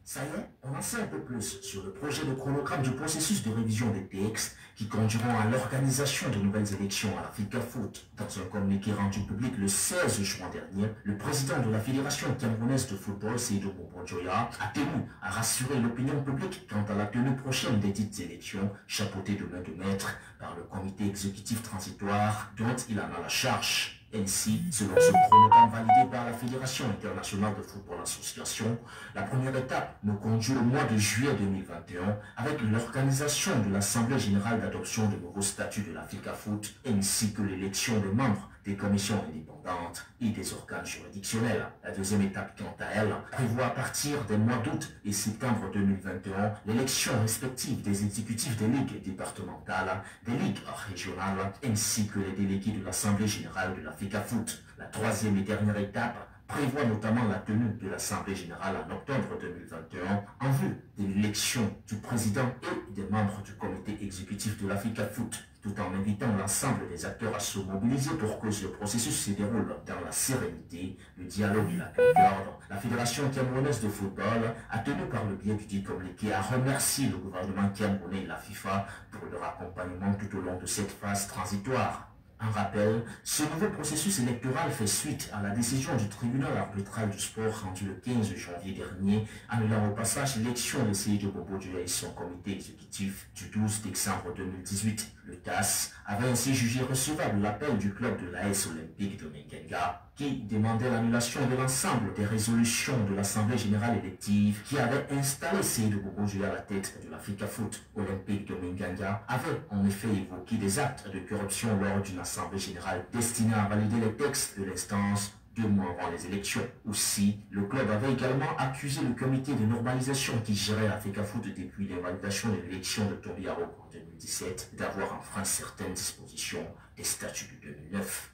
Ça y est, on en sait un peu plus sur le projet de chronogramme du processus de révision des textes qui conduiront à l'organisation de nouvelles élections à la FECAFOOT. Dans un communiqué rendu public le 16 juin dernier, le président de la Fédération camerounaise de football, Seydou Bobo-Dioya, a tenu à rassurer l'opinion publique quant à la tenue prochaine des dites élections, chapeautées de main de maître par le comité exécutif transitoire dont il en a la charge. Ainsi, selon ce chronogramme validé par la Fédération internationale de football association, la première étape nous conduit au mois de juillet 2021 avec l'organisation de l'Assemblée générale d'adoption de nouveaux statuts de la FECAFOOT ainsi que l'élection des membres des commissions indépendantes et des organes juridictionnels. La deuxième étape, quant à elle, prévoit à partir des mois d'août et septembre 2021 l'élection respective des exécutifs des ligues départementales, des ligues régionales, ainsi que les délégués de l'Assemblée générale de la FECAFOOT. La troisième et dernière étape prévoit notamment la tenue de l'Assemblée générale en octobre 2021 en vue de l'élection du président et des membres du comité exécutif de la FECAFOOT, tout en invitant l'ensemble des acteurs à se mobiliser pour que ce processus se déroule dans la sérénité, le dialogue et la concorde. La Fédération camerounaise de football a tenu par le biais du dit communiqué à remercier le gouvernement camerounais et la FIFA pour leur accompagnement tout au long de cette phase transitoire. En rappel, ce nouveau processus électoral fait suite à la décision du tribunal arbitral du sport rendue le 15 janvier dernier, annulant au passage l'élection de Seydou Bobo-Dioya et son comité exécutif du 12 décembre 2018. Le TAS avait ainsi jugé recevable l'appel du club de l'AS Olympique de Mengenga, qui demandait l'annulation de l'ensemble des résolutions de l'Assemblée générale élective qui avait installé Seydou Bobo-Dioya à la tête de la FECAFOOT. Olympique de Mengenga avait en effet évoqué des actes de corruption lors d'une assemblée générale destinée à valider les textes de l'instance 2 mois avant les élections. Aussi, le club avait également accusé le comité de normalisation qui gérait la FECAFOOT depuis l'invalidation de l'élection de Toby Arok en 2017 d'avoir enfreint certaines dispositions des statuts de 2009.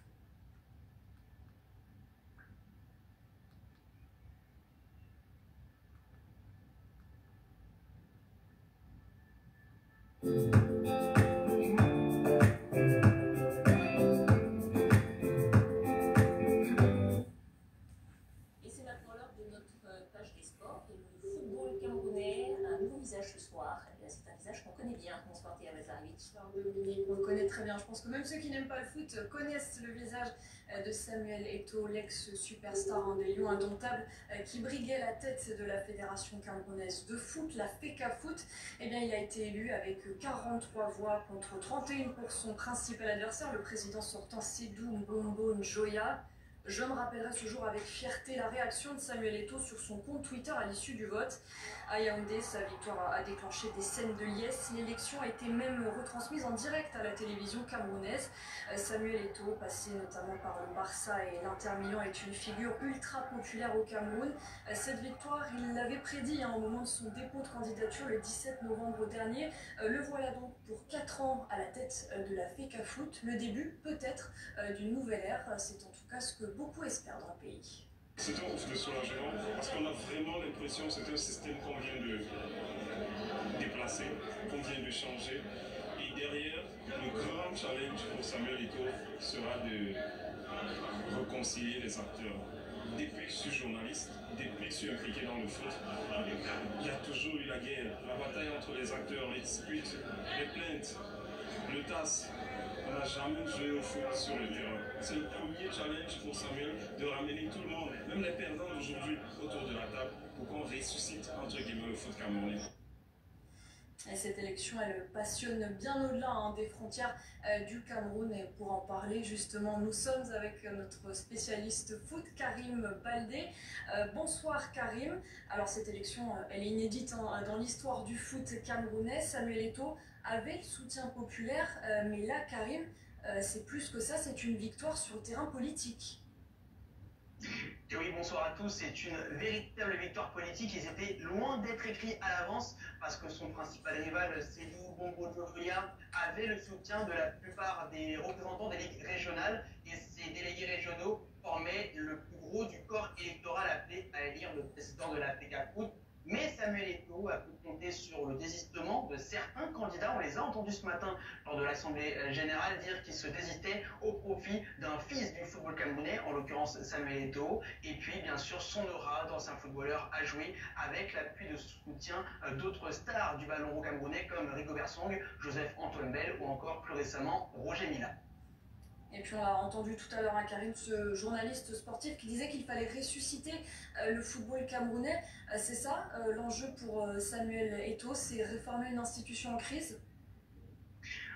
Ce soir, c'est un visage qu'on connaît bien, bonsoir Théa Mazarovic. Bonsoir Dominique, on le connaît très bien. Je pense que même ceux qui n'aiment pas le foot connaissent le visage de Samuel Eto'o, l'ex-superstar des Lions indomptables qui briguait la tête de la Fédération camerounaise de foot, la FECAFOOT. Eh bien, il a été élu avec 43 voix contre 31 pour son principal adversaire, le président sortant Seydou Bobo-Dioya. Je me rappellerai ce jour avec fierté la réaction de Samuel Eto'o sur son compte Twitter à l'issue du vote. À Yaoundé, sa victoire a déclenché des scènes de liesse. L'élection a été même retransmise en direct à la télévision camerounaise. Samuel Eto'o, passé notamment par le Barça et l'Inter Milan, est une figure ultra populaire au Cameroun. Cette victoire, il l'avait prédit au moment de son dépôt de candidature le 17 novembre dernier. Le voilà donc pour 4 ans à la tête de la FECAFOOT. Le début, peut-être, d'une nouvelle ère. C'est en tout cas ce que beaucoup espèrent dans le pays. C'est un ouf de soulagement parce qu'on a vraiment l'impression que c'est un système qu'on vient de déplacer, qu'on vient de changer. Et derrière, le grand challenge pour Samuel Eto'o sera de réconcilier les acteurs. Des précieux journalistes, des précieux impliqués dans le foot. Il y a toujours eu la guerre, la bataille entre les acteurs, les disputes, les plaintes, le TAS. On n'a jamais joué au foot sur le terrain. C'est le premier challenge pour Samuel de ramener tout le monde, même les perdants d'aujourd'hui, autour de la table pour qu'on ressuscite entre guillemets le foot camerounais. Et cette élection, elle passionne bien au-delà des frontières du Cameroun. Et pour en parler, justement, nous sommes avec notre spécialiste foot, Karim Baldé. Bonsoir Karim. Alors cette élection, elle est inédite dans l'histoire du foot camerounais. Samuel Eto'o avait le soutien populaire, mais là, Karim, c'est plus que ça, c'est une victoire sur le terrain politique. Et oui, bonsoir à tous. C'est une véritable victoire politique. Ils étaient loin d'être écrits à l'avance parce que son principal rival, Cellou Bongo Diogolia, avait le soutien de la plupart des représentants des ligues régionales. Et ces délégués régionaux formaient le plus gros du corps électoral appelé à élire le président de la FECAFOOT. Mais Samuel Eto'o a pu compter sur le désistement de certains candidats. On les a entendus ce matin lors de l'Assemblée générale dire qu'ils se désistaient au profit d'un fils du football camerounais, en l'occurrence Samuel Eto'o. Et puis, bien sûr, son aura d'ancien footballeur a joué avec l'appui de soutien d'autres stars du ballon rond camerounais comme Rigobert Song, Joseph-Antoine Bell ou encore plus récemment Roger Mila. Et puis on a entendu tout à l'heure à Karim, ce journaliste sportif qui disait qu'il fallait ressusciter le football camerounais. C'est ça l'enjeu pour Samuel Eto'o, c'est réformer une institution en crise?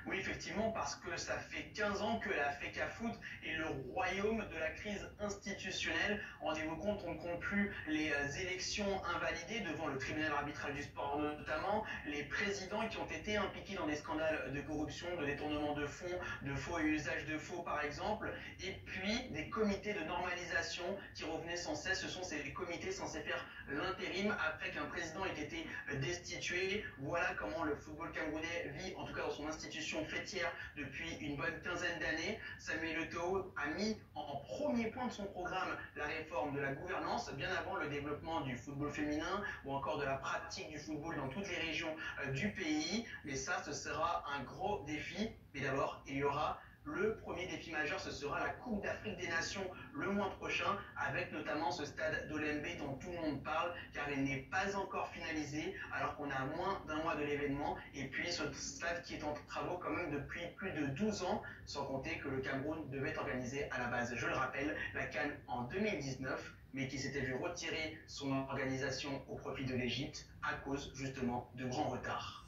Oui, effectivement, parce que ça fait 15 ans que la FECAFOOT est le royaume de la crise institutionnelle. Rendez-vous compte, on ne compte plus les élections invalidées devant le tribunal arbitral du sport notamment, les présidents qui ont été impliqués dans des scandales de corruption, de détournement de fonds, de faux et usage de faux par exemple, et puis des comités de normalisation qui revenaient sans cesse. Ce sont ces comités censés faire l'intérim après qu'un président ait été destitué. Voilà comment le football camerounais vit, en tout cas dans son institution fêtière depuis une bonne quinzaine d'années. Samuel Eto'o a mis en premier point de son programme la réforme de la gouvernance, bien avant le développement du football féminin ou encore de la pratique du football dans toutes les régions du pays. Mais ça, ce sera un gros défi. Mais d'abord, il y aura le premier défi majeur, ce sera la Coupe d'Afrique des Nations le mois prochain, avec notamment ce stade d'Olembe dont tout le monde parle, car il n'est pas encore finalisé, alors qu'on a moins d'un mois de l'événement. Et puis ce stade qui est en travaux quand même depuis plus de 12 ans, sans compter que le Cameroun devait organiser à la base, je le rappelle, la CAN en 2019, mais qui s'était vu retirer son organisation au profit de l'Égypte à cause justement de grands retards.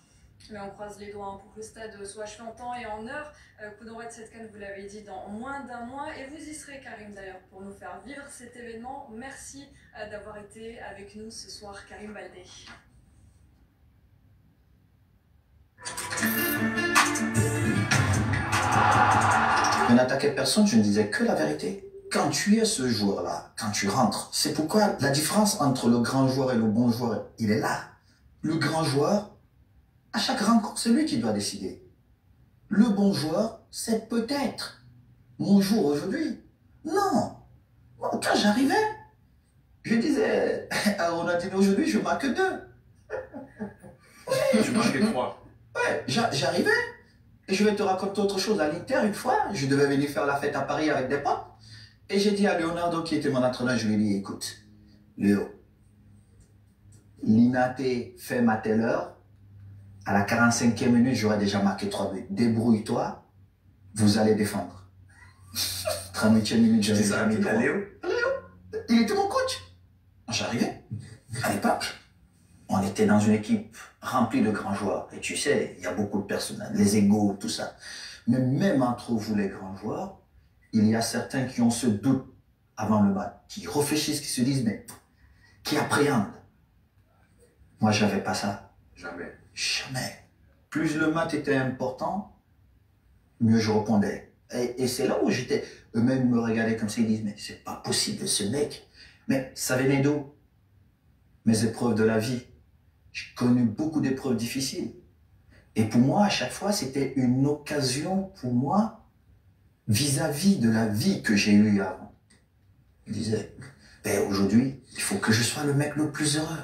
Mais on croise les doigts pour que le stade soit achevé en temps et en heure. Coup d'envoi de cette CAN, vous l'avez dit, dans moins d'un mois. Et vous y serez, Karim, d'ailleurs, pour nous faire vivre cet événement. Merci d'avoir été avec nous ce soir, Karim Baldé. Je n'attaquais personne, je ne disais que la vérité. Quand tu es ce joueur-là, quand tu rentres, c'est pourquoi la différence entre le grand joueur et le bon joueur, il est là. Le grand joueur, à chaque rencontre, c'est lui qui doit décider. Le bon joueur, c'est peut-être mon jour aujourd'hui. Non. Bon, quand j'arrivais, je disais à Ronaldinho aujourd'hui, je marque 2. Je marquais 3. Ouais, j'arrivais. Et je vais te raconter autre chose. À l'Inter, une fois, je devais venir faire la fête à Paris avec des potes. Et j'ai dit à Leonardo, qui était mon entraîneur, je lui ai dit, écoute, Léo, l'Inaté fait ma telle heure. À la 45e minute, j'aurais déjà marqué 3 buts. Débrouille-toi, vous allez défendre. 38e minute, j'avais déjà mis 3. Léo, il était mon coach. J'arrivais. À l'époque, on était dans une équipe remplie de grands joueurs. Et tu sais, il y a beaucoup de personnes, les égos, tout ça. Mais même entre vous, les grands joueurs, il y a certains qui ont ce doute avant le match, qui réfléchissent, qui se disent, mais qui appréhendent. Moi, j'avais pas ça. Jamais. Jamais. Plus le match était important, mieux je répondais. Et c'est là où j'étais. Eux-mêmes me regardaient comme ça, ils disent, mais c'est pas possible ce mec. Mais ça venait d'où? Mes épreuves de la vie. J'ai connu beaucoup d'épreuves difficiles. Et pour moi, à chaque fois, c'était une occasion pour moi vis-à-vis de la vie que j'ai eue avant. Je disais, ben aujourd'hui, il faut que je sois le mec le plus heureux.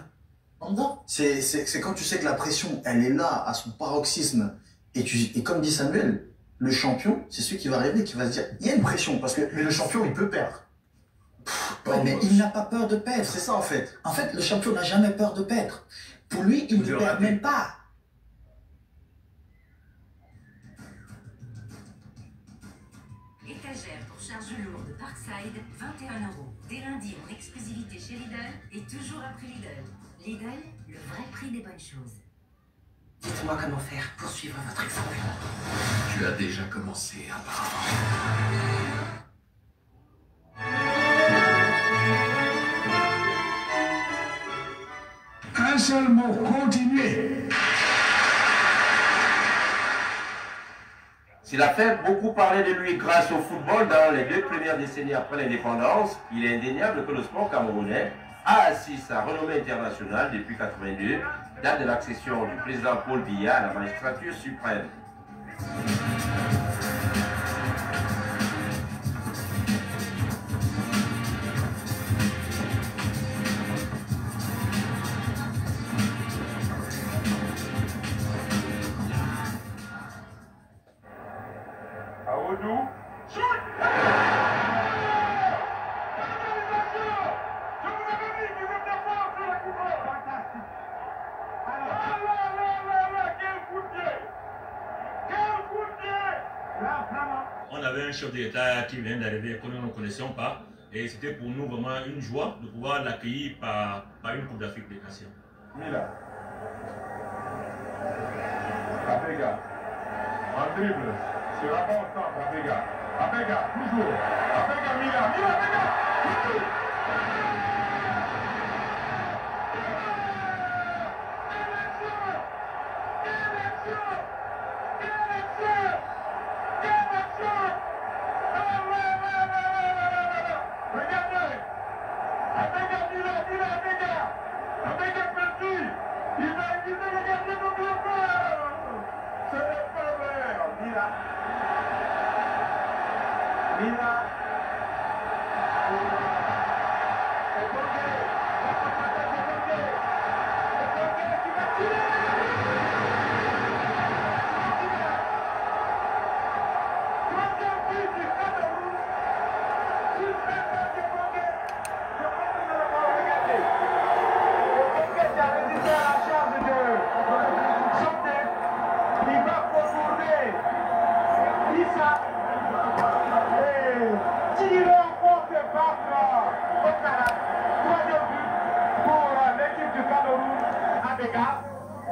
C'est quand tu sais que la pression, elle est là, à son paroxysme. Et comme dit Samuel, le champion, c'est celui qui va arriver, qui va se dire, il y a une pression, parce que mais le champion, il peut perdre. Ouais, mais il n'a pas peur de perdre. C'est ça, en fait. En fait, le champion n'a jamais peur de perdre. Pour lui, il ne perd même pas. Étagère pour charge lourde Parkside, 21 €. Dès lundi en exclusivité chez Lidl et toujours à prix Lidl. Lidl, le vrai prix des bonnes choses. Dites-moi comment faire pour suivre votre exemple. Tu as déjà commencé, apparemment. Un seul mot, continuez. S'il a fait beaucoup parler de lui grâce au football dans les 2 premières décennies après l'indépendance, il est indéniable que le sport camerounais a assis sa renommée internationale depuis 1982, date de l'accession du président Paul Biya à la magistrature suprême. Aoudou, shoot! On avait un chef d'État qui vient d'arriver que nous ne connaissions pas et c'était pour nous vraiment une joie de pouvoir l'accueillir par une Coupe d'Afrique des Nations. Mila. Abega. En dribble. Sur la bonne tente, Abega. Abega, toujours. Abega, Mila. Mila, Abega.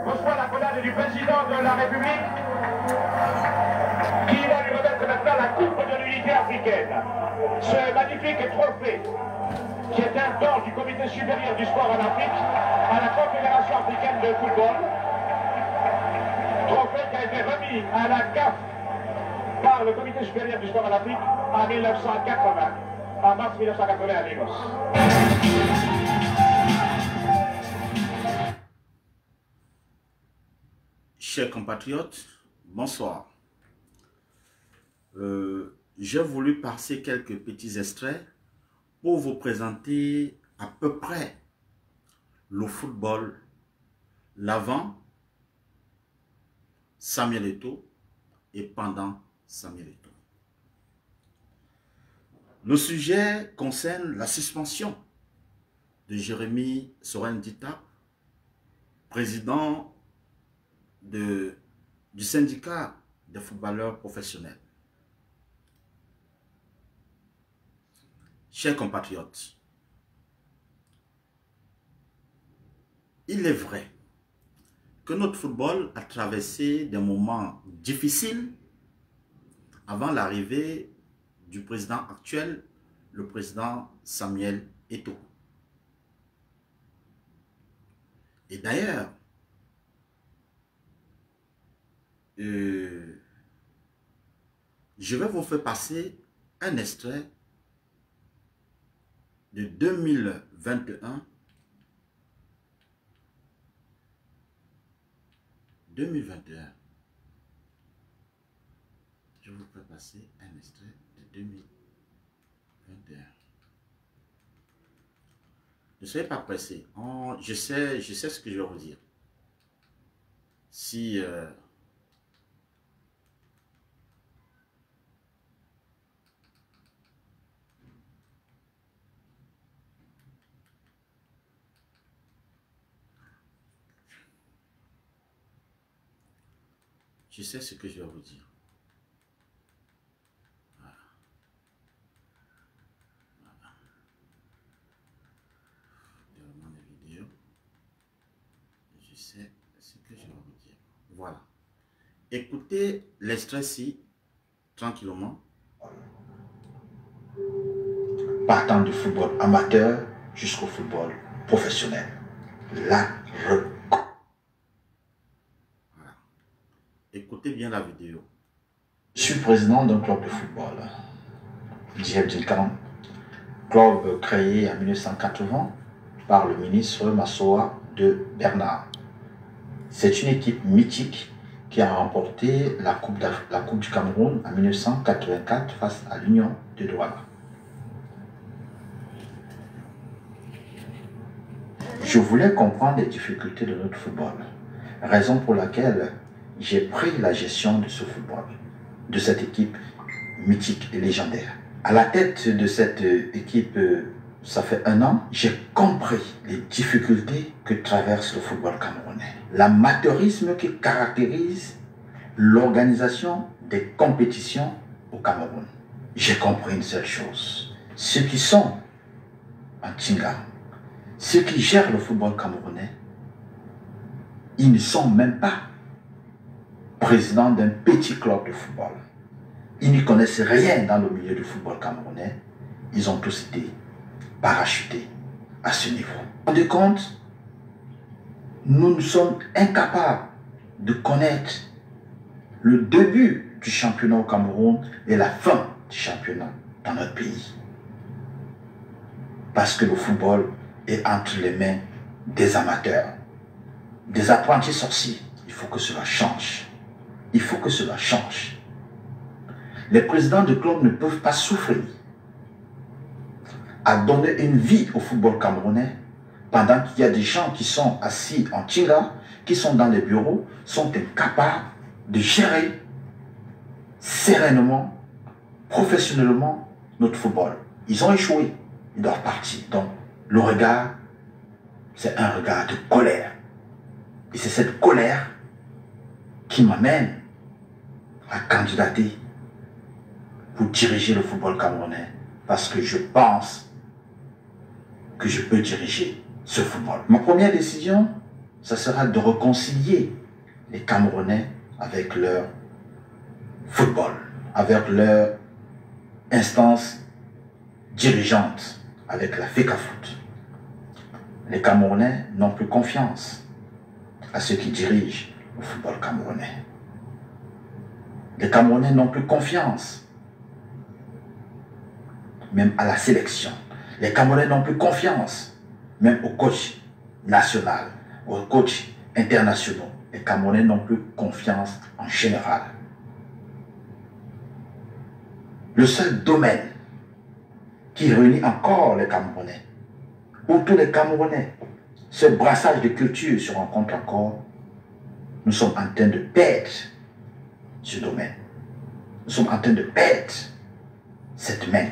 Reçoit la collade du président de la République qui va lui remettre maintenant la coupe de l'unité africaine. Ce magnifique trophée qui est un don du comité supérieur du sport en Afrique à la Confédération africaine de football. Trophée qui a été remis à la CAF par le comité supérieur du sport en Afrique en 1980, en mars 1980 à Lagos. Chers compatriotes, bonsoir. J'ai voulu passer quelques petits extraits pour vous présenter à peu près le football, l'avant Samuel Eto'o et pendant Samuel Eto'o. Le sujet concerne la suspension de Jérémy Soren-Dita, président du syndicat des footballeurs professionnels. Chers compatriotes, il est vrai que notre football a traversé des moments difficiles avant l'arrivée du président actuel, le président Samuel Eto'o. Et d'ailleurs, je vais vous faire passer un extrait de 2021. 2021. Je vous fais passer un extrait de 2021. Ne soyez pas pressés. Je sais ce que je vais vous dire. Si je sais ce que je vais vous dire. Voilà. Voilà. Déroulement des vidéos. Je sais ce que je vais vous dire. Voilà. Écoutez l'extrait-ci, tranquillement. Partant du football amateur jusqu'au football professionnel. La Voilà. Écoutez bien la vidéo. Je suis président d'un club de football, Djeb Djinkan, club créé en 1980 par le ministre Massoa de Bernard. C'est une équipe mythique qui a remporté la Coupe du Cameroun en 1984 face à l'Union de Douala. Je voulais comprendre les difficultés de notre football, raison pour laquelle j'ai pris la gestion de ce football, de cette équipe mythique et légendaire. À la tête de cette équipe, ça fait 1 an, j'ai compris les difficultés que traverse le football camerounais. L'amateurisme qui caractérise l'organisation des compétitions au Cameroun. J'ai compris une seule chose. Ceux qui sont en Tinga, ceux qui gèrent le football camerounais, ils ne sont même pas présidents d'un petit club de football. Ils ne connaissent rien dans le milieu du football camerounais. Ils ont tous été parachutés à ce niveau. Vous vous rendez compte, nous sommes incapables de connaître le début du championnat au Cameroun et la fin du championnat dans notre pays. Parce que le football est entre les mains des amateurs, des apprentis sorciers. Il faut que cela change. Il faut que cela change. Les présidents de clubs ne peuvent pas souffrir à donner une vie au football camerounais pendant qu'il y a des gens qui sont assis en Tinga, qui sont dans les bureaux, sont incapables de gérer sereinement, professionnellement notre football. Ils ont échoué, ils doivent partir. Donc le regard, c'est un regard de colère. Et c'est cette colère qui m'amène à candidater pour diriger le football camerounais, parce que je pense que je peux diriger ce football. Ma première décision, ça sera de réconcilier les Camerounais avec leur football, avec leur instance dirigeante, avec la FECAFOOT. Les Camerounais n'ont plus confiance à ceux qui dirigent le football camerounais. Les Camerounais n'ont plus confiance même à la sélection. Les Camerounais n'ont plus confiance même aux coachs nationaux, aux coachs internationaux. Les Camerounais n'ont plus confiance en général. Le seul domaine qui réunit encore les Camerounais, où tous les Camerounais, ce brassage de culture se rencontre encore, nous sommes en train de perdre ce domaine. Nous sommes en train de perdre cette main.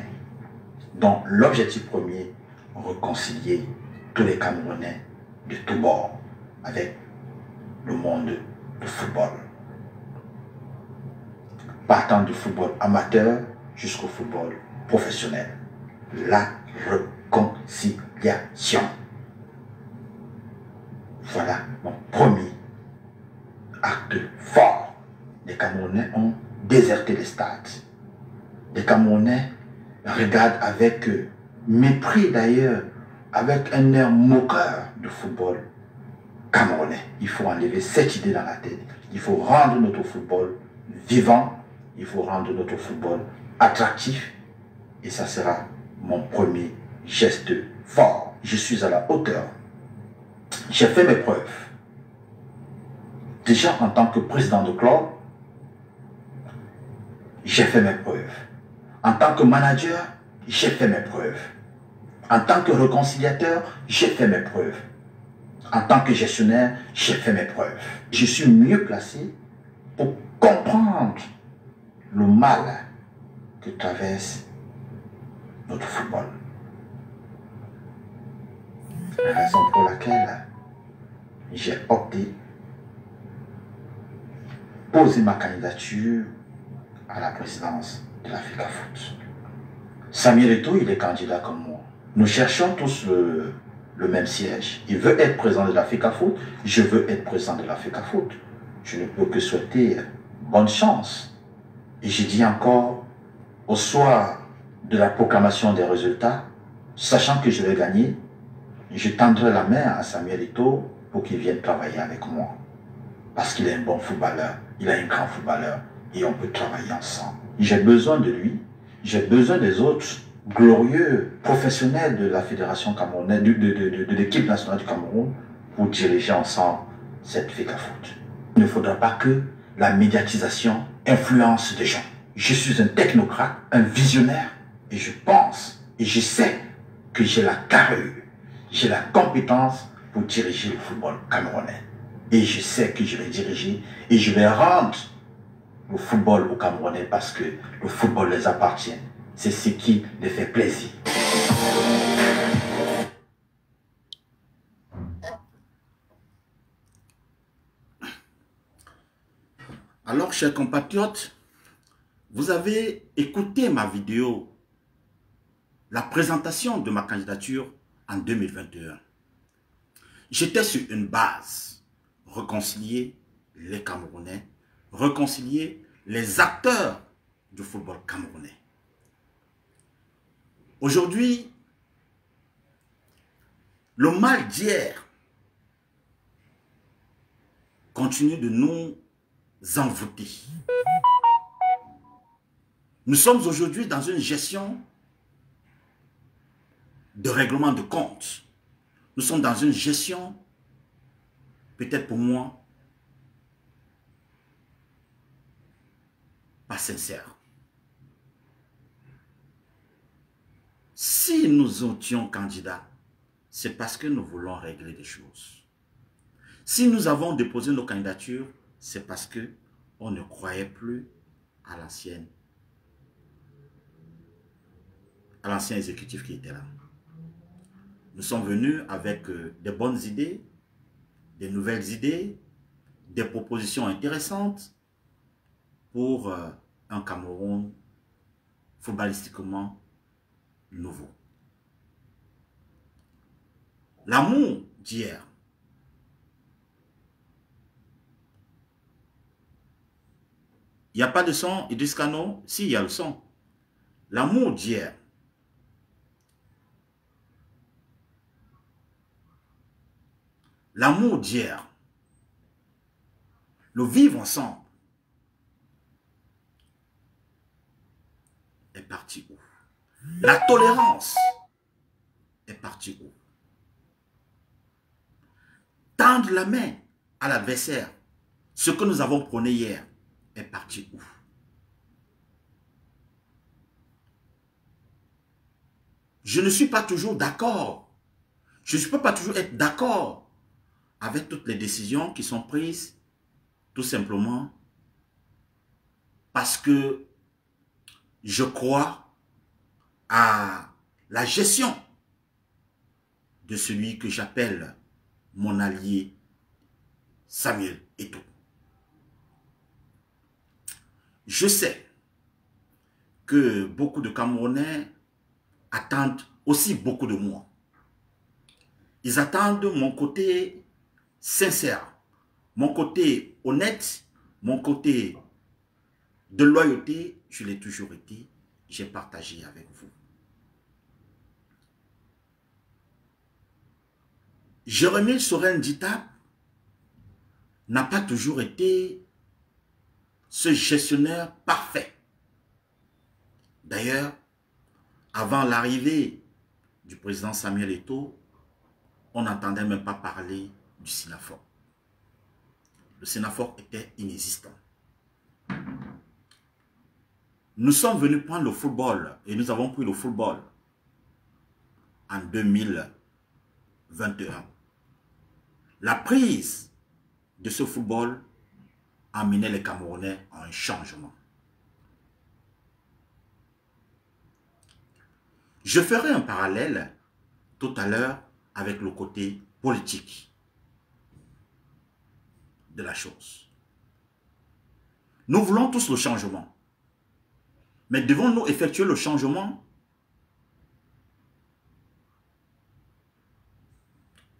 Donc l'objectif premier, réconcilier tous les Camerounais de tous bords avec le monde du football. Partant du football amateur jusqu'au football professionnel. La réconciliation. Voilà mon premier acte fort. Les Camerounais ont déserté les stades. Les Camerounais regardent avec mépris d'ailleurs, avec un air moqueur de football camerounais. Il faut enlever cette idée dans la tête. Il faut rendre notre football vivant. Il faut rendre notre football attractif. Et ça sera mon premier geste fort. Je suis à la hauteur. J'ai fait mes preuves. Déjà en tant que président de club, j'ai fait mes preuves. En tant que manager, j'ai fait mes preuves. En tant que réconciliateur, j'ai fait mes preuves. En tant que gestionnaire, j'ai fait mes preuves. Je suis mieux placé pour comprendre le mal que traverse notre football. La raison pour laquelle j'ai opté pour poser ma candidature à la présidence de la FECAFOOT. Samuel Eto'o, il est candidat comme moi. Nous cherchons tous le même siège. Il veut être président de la FECAFOOT, je veux être président de la FECAFOOT. je ne peux que souhaiter bonne chance. Et je dis encore, au soir de la proclamation des résultats, sachant que je vais gagner, je tendrai la main à Samuel Eto'o pour qu'il vienne travailler avec moi. Parce qu'il est un bon footballeur, il est un grand footballeur et on peut travailler ensemble. J'ai besoin de lui, j'ai besoin des autres glorieux professionnels de la fédération camerounaise, de l'équipe nationale du Cameroun pour diriger ensemble cette FECAFOOT. Il ne faudra pas que la médiatisation influence des gens. Je suis un technocrate, un visionnaire et je pense et je sais que j'ai la carrure, j'ai la compétence pour diriger le football camerounais. Et je sais que je vais diriger et je vais rendre le football aux Camerounais parce que le football les appartient. C'est ce qui les fait plaisir. Alors, chers compatriotes, vous avez écouté ma vidéo, la présentation de ma candidature en 2021. J'étais sur une base, réconcilier les Camerounais, réconcilier les acteurs du football camerounais. Aujourd'hui, le mal d'hier continue de nous envoûter. Nous sommes aujourd'hui dans une gestion de règlement de compte. Nous sommes dans une gestion, peut-être pour moi, pas sincère. Si nous étions candidats, c'est parce que nous voulons régler des choses. Si nous avons déposé nos candidatures, c'est parce que on ne croyait plus à l'ancien exécutif qui était là. Nous sommes venus avec des bonnes idées, des nouvelles idées, des propositions intéressantes pour un Cameroun footballistiquement nouveau. L'amour d'hier, il n'y a pas de son, Idriss Kano? Si, il y a le son. L'amour d'hier, l'amour d'hier, le vivre ensemble, est parti où? La tolérance est partie où? Tendre la main à l'adversaire, ce que nous avons prôné hier, est parti où? Je ne suis pas toujours d'accord. Je ne peux pas toujours être d'accord avec toutes les décisions qui sont prises, tout simplement parce que je crois à la gestion de celui que j'appelle mon allié Samuel Eto'o. Je sais que beaucoup de Camerounais attendent aussi beaucoup de moi. Ils attendent mon côté sincère, mon côté honnête, mon côté de loyauté. Je l'ai toujours été, j'ai partagé avec vous. Jérémie Sorel-Ndita n'a pas toujours été ce gestionnaire parfait. D'ailleurs, avant l'arrivée du président Samuel Eto'o, on n'entendait même pas parler du Sénafor. Le Sénafor était inexistant. Nous sommes venus prendre le football et nous avons pris le football en 2021. La prise de ce football a mené les Camerounais à un changement. Je ferai un parallèle tout à l'heure avec le côté politique de la chose. Nous voulons tous le changement. Mais devons-nous effectuer le changement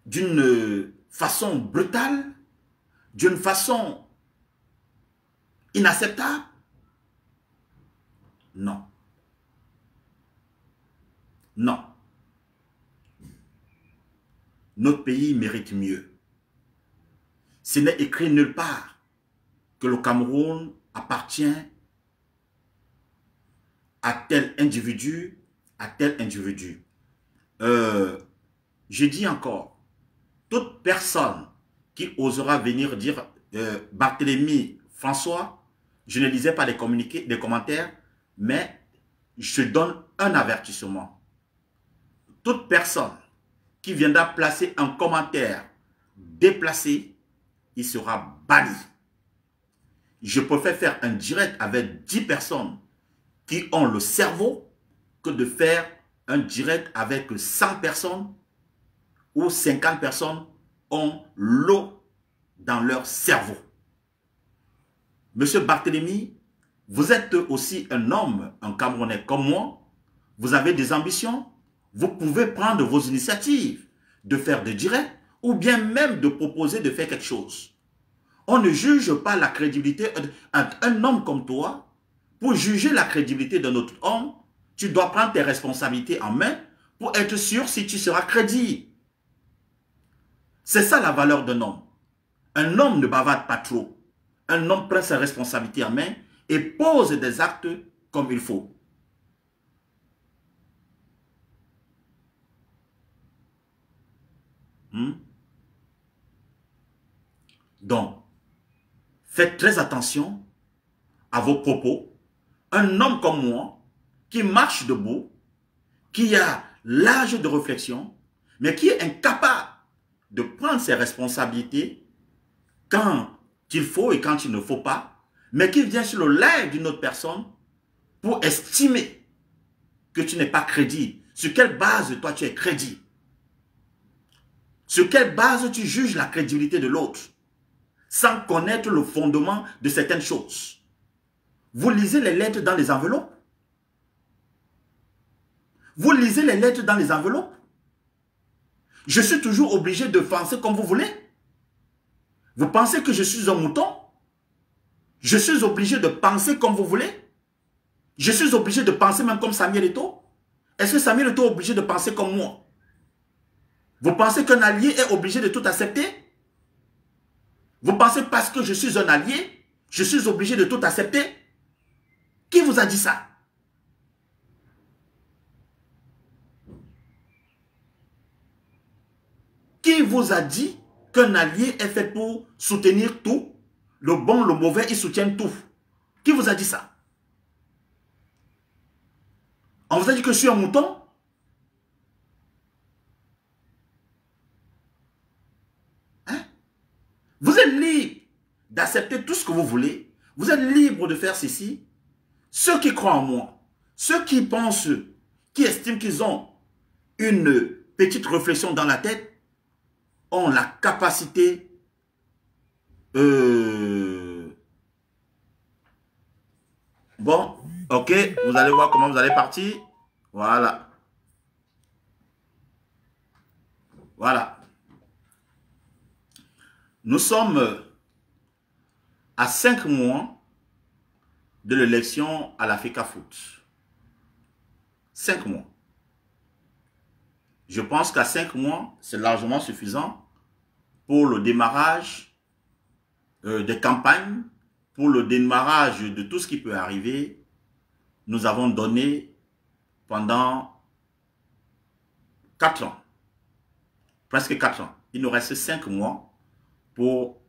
d'une façon brutale, d'une façon inacceptable? Non. Non. Notre pays mérite mieux. Ce n'est écrit nulle part que le Cameroun appartient à tel individu, à tel individu. Je dis encore, toute personne qui osera venir dire Barthélemy François, je ne lisais pas les communiqués, les commentaires, mais je donne un avertissement. Toute personne qui viendra placer un commentaire déplacé, il sera banni. Je préfère faire un direct avec 10 personnes qui ont le cerveau que de faire un direct avec 100 personnes ou 50 personnes ont l'eau dans leur cerveau. Monsieur Barthélemy, vous êtes aussi un homme, un Camerounais comme moi. Vous avez des ambitions. Vous pouvez prendre vos initiatives de faire des directs ou bien même de proposer de faire quelque chose. On ne juge pas la crédibilité d'un homme comme toi. Pour juger la crédibilité d'un autre homme, tu dois prendre tes responsabilités en main pour être sûr si tu seras crédible. C'est ça la valeur d'un homme. Un homme ne bavarde pas trop. Un homme prend ses responsabilités en main et pose des actes comme il faut. Donc, faites très attention à vos propos. Un homme comme moi, qui marche debout, qui a l'âge de réflexion, mais qui est incapable de prendre ses responsabilités quand il faut et quand il ne faut pas, mais qui vient sur le live d'une autre personne pour estimer que tu n'es pas crédible. Sur quelle base toi tu es crédible? Sur quelle base tu juges la crédibilité de l'autre sans connaître le fondement de certaines choses? Vous lisez les lettres dans les enveloppes? Vous lisez les lettres dans les enveloppes? Je suis toujours obligé de penser comme vous voulez? Vous pensez que je suis un mouton? Je suis obligé de penser comme vous voulez? Je suis obligé de penser même comme Samuel Eto'o? Est-ce que Samuel Eto'o est obligé de penser comme moi? Vous pensez qu'un allié est obligé de tout accepter? Vous pensez parce que je suis un allié, je suis obligé de tout accepter? Qui vous a dit ça? Qui vous a dit qu'un allié est fait pour soutenir tout? Le bon, le mauvais, ils soutiennent tout. Qui vous a dit ça? On vous a dit que je suis un mouton? Hein? Vous êtes libre d'accepter tout ce que vous voulez. Vous êtes libre de faire ceci. Ceux qui croient en moi, ceux qui pensent, qui estiment qu'ils ont une petite réflexion dans la tête, ont la capacité bon, ok, vous allez voir comment vous allez partir. Voilà. Voilà. Nous sommes à 5 mois de l'élection à la FECAFOOT. 5 mois. Je pense qu'à 5 mois, c'est largement suffisant pour le démarrage des campagnes, pour le démarrage de tout ce qui peut arriver. Nous avons donné pendant 4 ans, presque 4 ans. Il nous reste 5 mois pour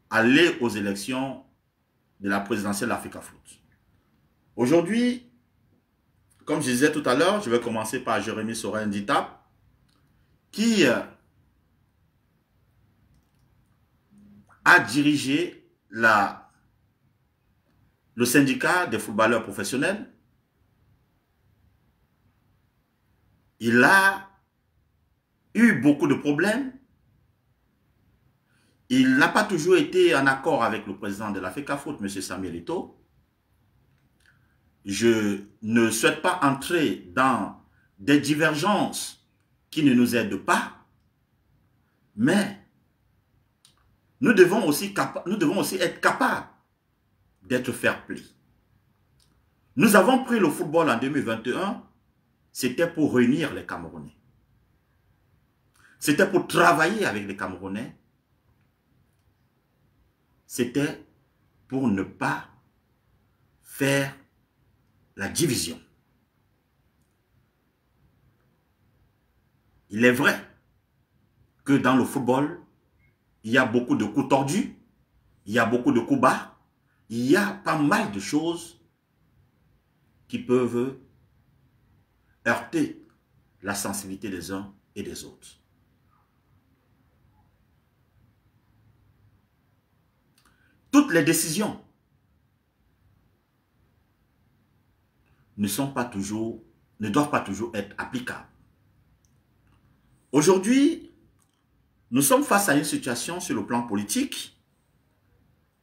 aller aux élections de la présidentielle de la FECAFOOT. Aujourd'hui, comme je disais tout à l'heure, je vais commencer par Jérémy Sorin-Nditap, qui a dirigé le syndicat des footballeurs professionnels. Il a eu beaucoup de problèmes. Il n'a pas toujours été en accord avec le président de la FECAFOOT, M. Samuel Eto'o. Je ne souhaite pas entrer dans des divergences qui ne nous aident pas, mais nous devons aussi être capables d'être fair-play. Nous avons pris le football en 2021, c'était pour réunir les Camerounais. C'était pour travailler avec les Camerounais. C'était pour ne pas faire la division. Il est vrai que dans le football, il y a beaucoup de coups tordus, il y a beaucoup de coups bas, il y a pas mal de choses qui peuvent heurter la sensibilité des uns et des autres. Toutes les décisions ne doivent pas toujours être applicables. Aujourd'hui, nous sommes face à une situation sur le plan politique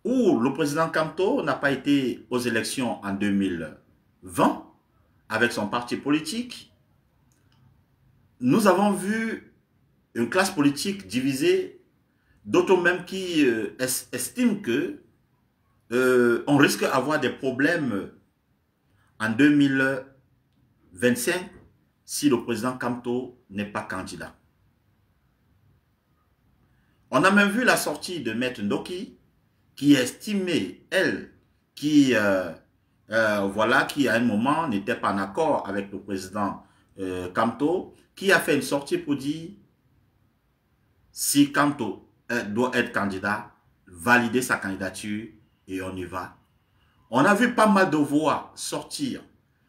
où le président Kamto n'a pas été aux élections en 2020 avec son parti politique. Nous avons vu une classe politique divisée, d'autres même qui estiment que on risque d'avoir des problèmes en 2025 si le président Kamto n'est pas candidat. On a même vu la sortie de Maître Ndoki qui estimait, elle, qui voilà, qui à un moment n'était pas en accord avec le président Kamto, qui a fait une sortie pour dire si Kamto doit être candidat, valider sa candidature et on y va. On a vu pas mal de voix sortir.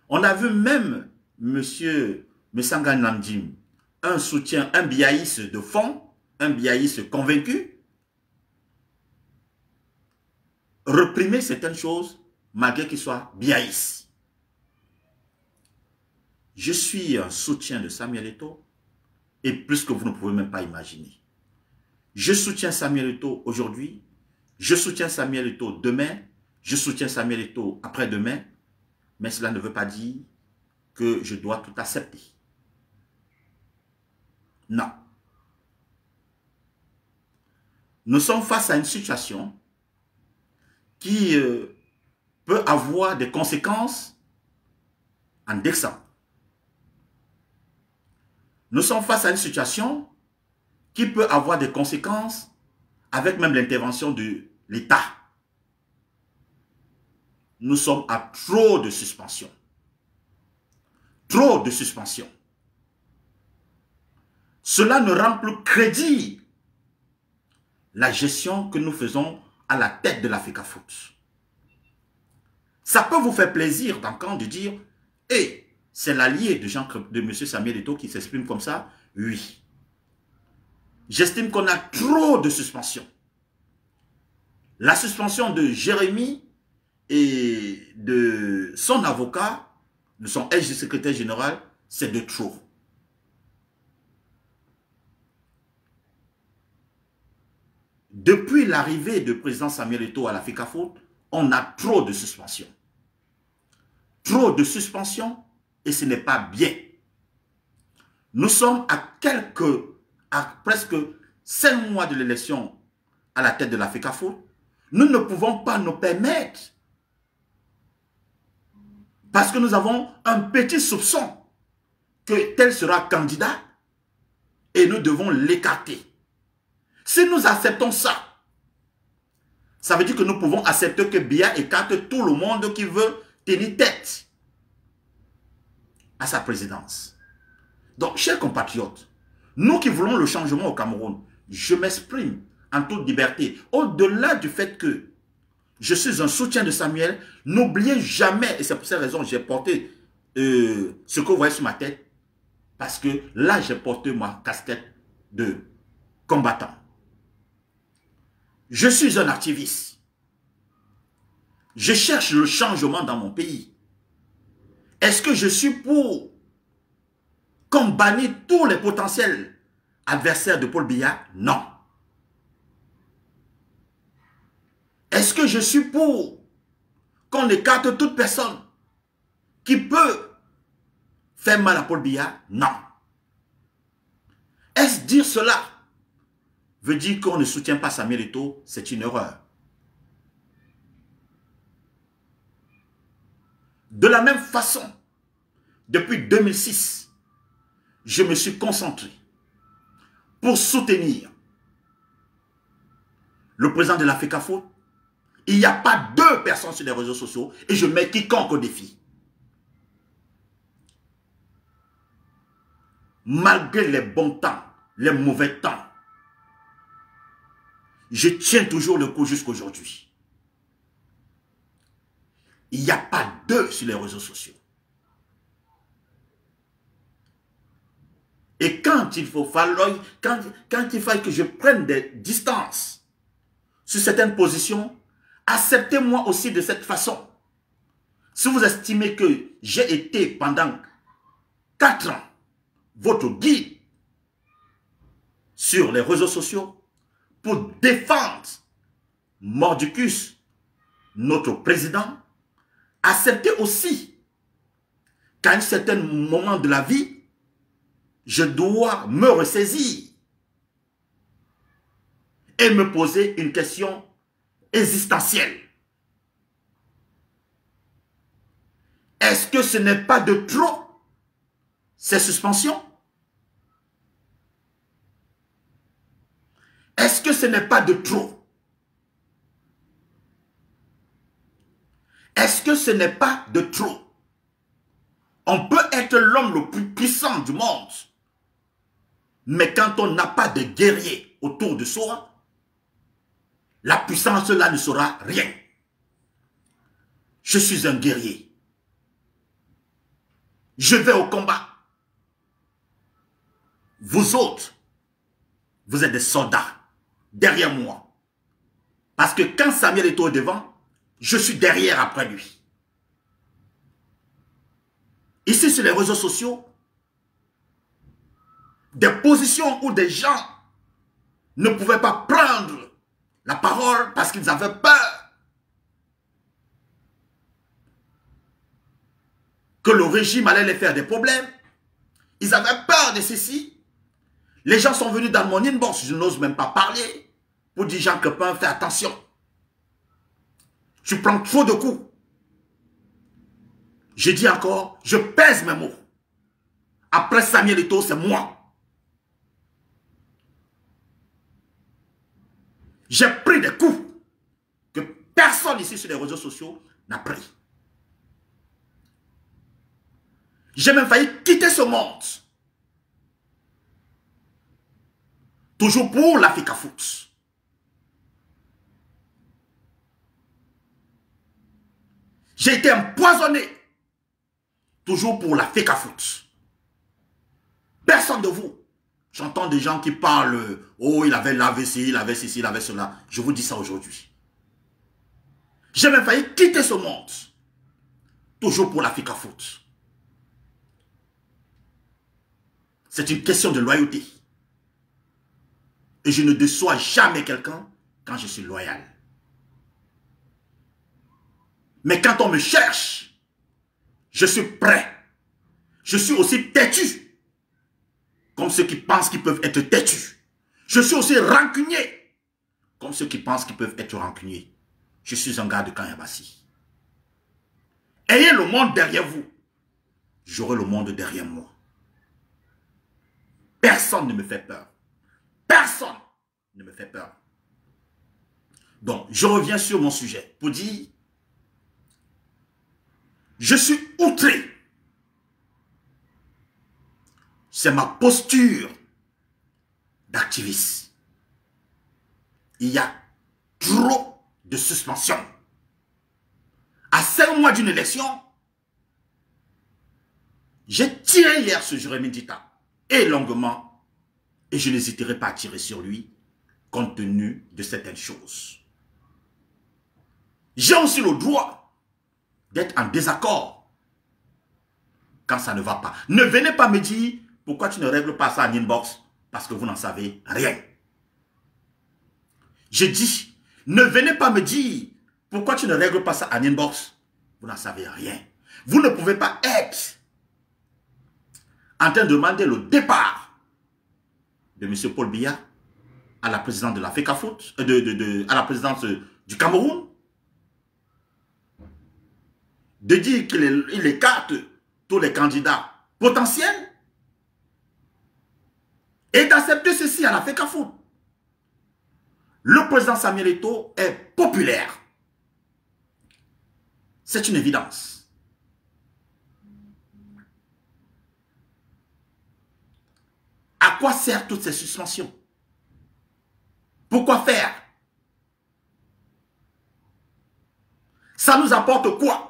On a vu même M. Messanga Nandim, un soutien, un biaïs de fond, un biaïs convaincu, reprimer certaines choses malgré qu'il soit biaïs. Je suis un soutien de Samuel Eto'o et plus que vous ne pouvez même pas imaginer. Je soutiens Samuel Eto'o aujourd'hui, je soutiens Samuel Eto'o demain, je soutiens Samuel Eto'o après-demain, mais cela ne veut pas dire que je dois tout accepter. Non. Nous sommes face à une situation qui peut avoir des conséquences en décembre. Nous sommes face à une situation qui peut avoir des conséquences avec même l'intervention de l'État. Nous sommes à trop de suspension. Trop de suspension. Cela ne rend plus crédible la gestion que nous faisons à la tête de l'Africa Foot. Ça peut vous faire plaisir d'entendre dire « Eh, c'est l'allié de M. Samuel Eto'o qui s'exprime comme ça ?» Oui. J'estime qu'on a trop de suspension. La suspension de Jérémy et de son avocat, de son ex-secrétaire général, c'est de trop. Depuis l'arrivée du président Samuel Eto'o à l'Africa Foot, on a trop de suspension. Trop de suspension et ce n'est pas bien. Nous sommes à presque 5 mois de l'élection à la tête de l'Africa Foot. Nous ne pouvons pas nous permettre, parce que nous avons un petit soupçon que tel sera candidat et nous devons l'écarter. Si nous acceptons ça, ça veut dire que nous pouvons accepter que Biya écarte tout le monde qui veut tenir tête à sa présidence. Donc, chers compatriotes, nous qui voulons le changement au Cameroun, je m'exprime en toute liberté. Au-delà du fait que je suis un soutien de Samuel, n'oubliez jamais, et c'est pour cette raison que j'ai porté ce que vous voyez sur ma tête, parce que là, j'ai porté ma casquette de combattant. Je suis un activiste. Je cherche le changement dans mon pays. Est-ce que je suis pour qu'on bannisse tous les potentiels adversaires de Paul Biya? Non. Est-ce que je suis pour qu'on écarte toute personne qui peut faire mal à Paul Biya? Non. Est-ce dire cela veut dire qu'on ne soutient pas Samuel Eto'o? C'est une erreur. De la même façon, depuis 2006, je me suis concentré pour soutenir le président de la FECAFOOT. Il n'y a pas 2 personnes sur les réseaux sociaux et je mets quiconque au défi. Malgré les bons temps, les mauvais temps, je tiens toujours le coup jusqu'aujourd'hui. Il n'y a pas 2 sur les réseaux sociaux. Et quand il faut falloir, quand il faille que je prenne des distances sur certaines positions, acceptez-moi aussi de cette façon. Si vous estimez que j'ai été pendant 4 ans votre guide sur les réseaux sociaux pour défendre Mordicus, notre président, acceptez aussi qu'à un certain moment de la vie, je dois me ressaisir et me poser une question existentielle. Est-ce que ce n'est pas de trop, ces suspensions? Est-ce que ce n'est pas de trop? Est-ce que ce n'est pas de trop? On peut être l'homme le plus puissant du monde, mais quand on n'a pas de guerriers autour de soi, la puissance là ne sera rien. Je suis un guerrier. Je vais au combat. Vous autres, vous êtes des soldats derrière moi. Parce que quand Samuel est au devant, je suis derrière après lui. Ici sur les réseaux sociaux, des positions où des gens ne pouvaient pas prendre la parole parce qu'ils avaient peur que le régime allait les faire des problèmes. Ils avaient peur de ceci. Les gens sont venus dans mon inbox, je n'ose même pas parler, pour dire Jean Crépin, fais attention. Tu prends trop de coups. Je dis encore, je pèse mes mots. Après Samuel Eto'o, c'est moi. J'ai pris des coups que personne ici sur les réseaux sociaux n'a pris. J'ai même failli quitter ce monde. Toujours pour la FECAFOOT. J'ai été empoisonné. Toujours pour la FECAFOOT. Personne de vous. J'entends des gens qui parlent, oh, il avait l'AVC, il avait ceci, il avait cela. Je vous dis ça aujourd'hui. J'ai même failli quitter ce monde. Toujours pour la FECAFOOT. C'est une question de loyauté. Et je ne déçois jamais quelqu'un quand je suis loyal. Mais quand on me cherche, je suis prêt. Je suis aussi têtu. Comme ceux qui pensent qu'ils peuvent être têtus. Je suis aussi rancunier. Comme ceux qui pensent qu'ils peuvent être rancuniers. Je suis un gars de Kanyabasi. Ayez le monde derrière vous. J'aurai le monde derrière moi. Personne ne me fait peur. Personne ne me fait peur. Donc, je reviens sur mon sujet pour dire, je suis outré. C'est ma posture d'activiste. Il y a trop de suspension. À 5 mois d'une élection, j'ai tiré hier sur Jérémy Dita. Et longuement, et je n'hésiterai pas à tirer sur lui, compte tenu de certaines choses. J'ai aussi le droit d'être en désaccord quand ça ne va pas. Ne venez pas me dire pourquoi tu ne règles pas ça en inbox, parce que vous n'en savez rien. Je dis, ne venez pas me dire pourquoi tu ne règles pas ça en inbox, vous n'en savez rien. Vous ne pouvez pas être en train de demander le départ de M. Paul Biya à la présidence de la FECAFOOT, à la présidence du Cameroun. de dire qu'il écarte tous les candidats potentiels et d'accepter ceci à la FECAFOOT. Le président Samuel Eto'o est populaire. C'est une évidence. À quoi servent toutes ces suspensions? Pourquoi faire? Ça nous apporte quoi?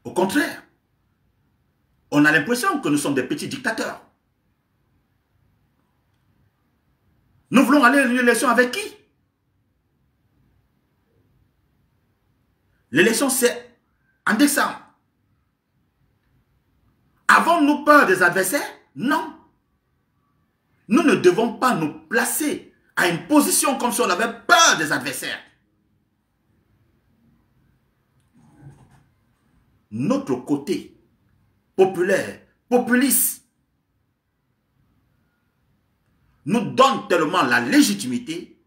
Au contraire, on a l'impression que nous sommes des petits dictateurs. Nous voulons aller à une élection avec qui? L'élection, c'est en décembre. Avons-nous peur des adversaires? Non. Nous ne devons pas nous placer à une position comme si on avait peur des adversaires. Notre côté populaire, populiste, nous donne tellement la légitimité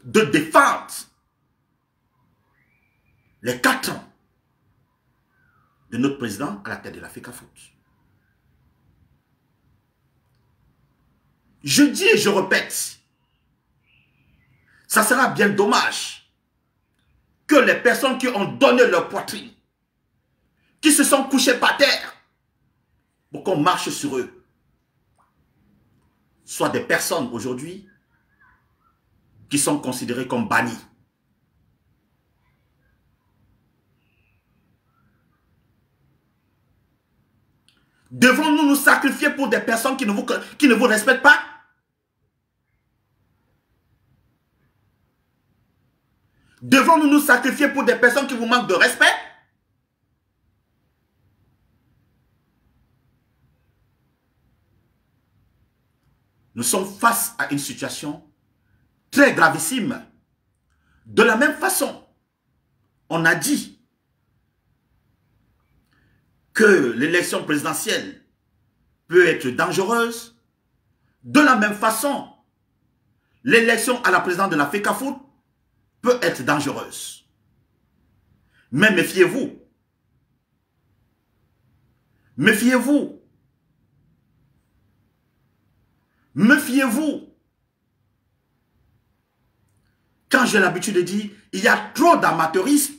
de défendre les 4 ans de notre président à la tête de la FECAFOOT. Je dis et je répète, ça sera bien dommage que les personnes qui ont donné leur poitrine, qui se sont couchées par terre pour qu'on marche sur eux, soient des personnes aujourd'hui qui sont considérées comme bannies. Devons-nous nous sacrifier pour des personnes qui ne vous respectent pas? Devons-nous nous sacrifier pour des personnes qui vous manquent de respect? Nous sommes face à une situation très gravissime. De la même façon, on a dit que l'élection présidentielle peut être dangereuse. De la même façon, l'élection à la présidence de la FECAFOOT peut être dangereuse. Mais méfiez-vous. Méfiez-vous. Méfiez-vous. Quand j'ai l'habitude de dire, il y a trop d'amateurisme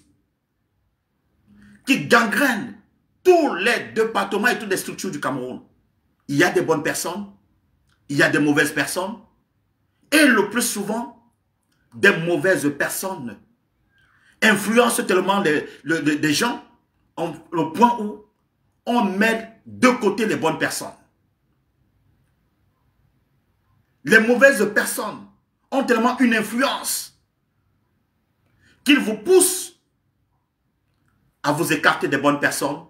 qui gangrène tous les départements et toutes les structures du Cameroun. Il y a des bonnes personnes, il y a des mauvaises personnes, et le plus souvent, des mauvaises personnes influencent tellement des gens au point où on met de côté les bonnes personnes. Les mauvaises personnes ont tellement une influence qu'ils vous poussent à vous écarter des bonnes personnes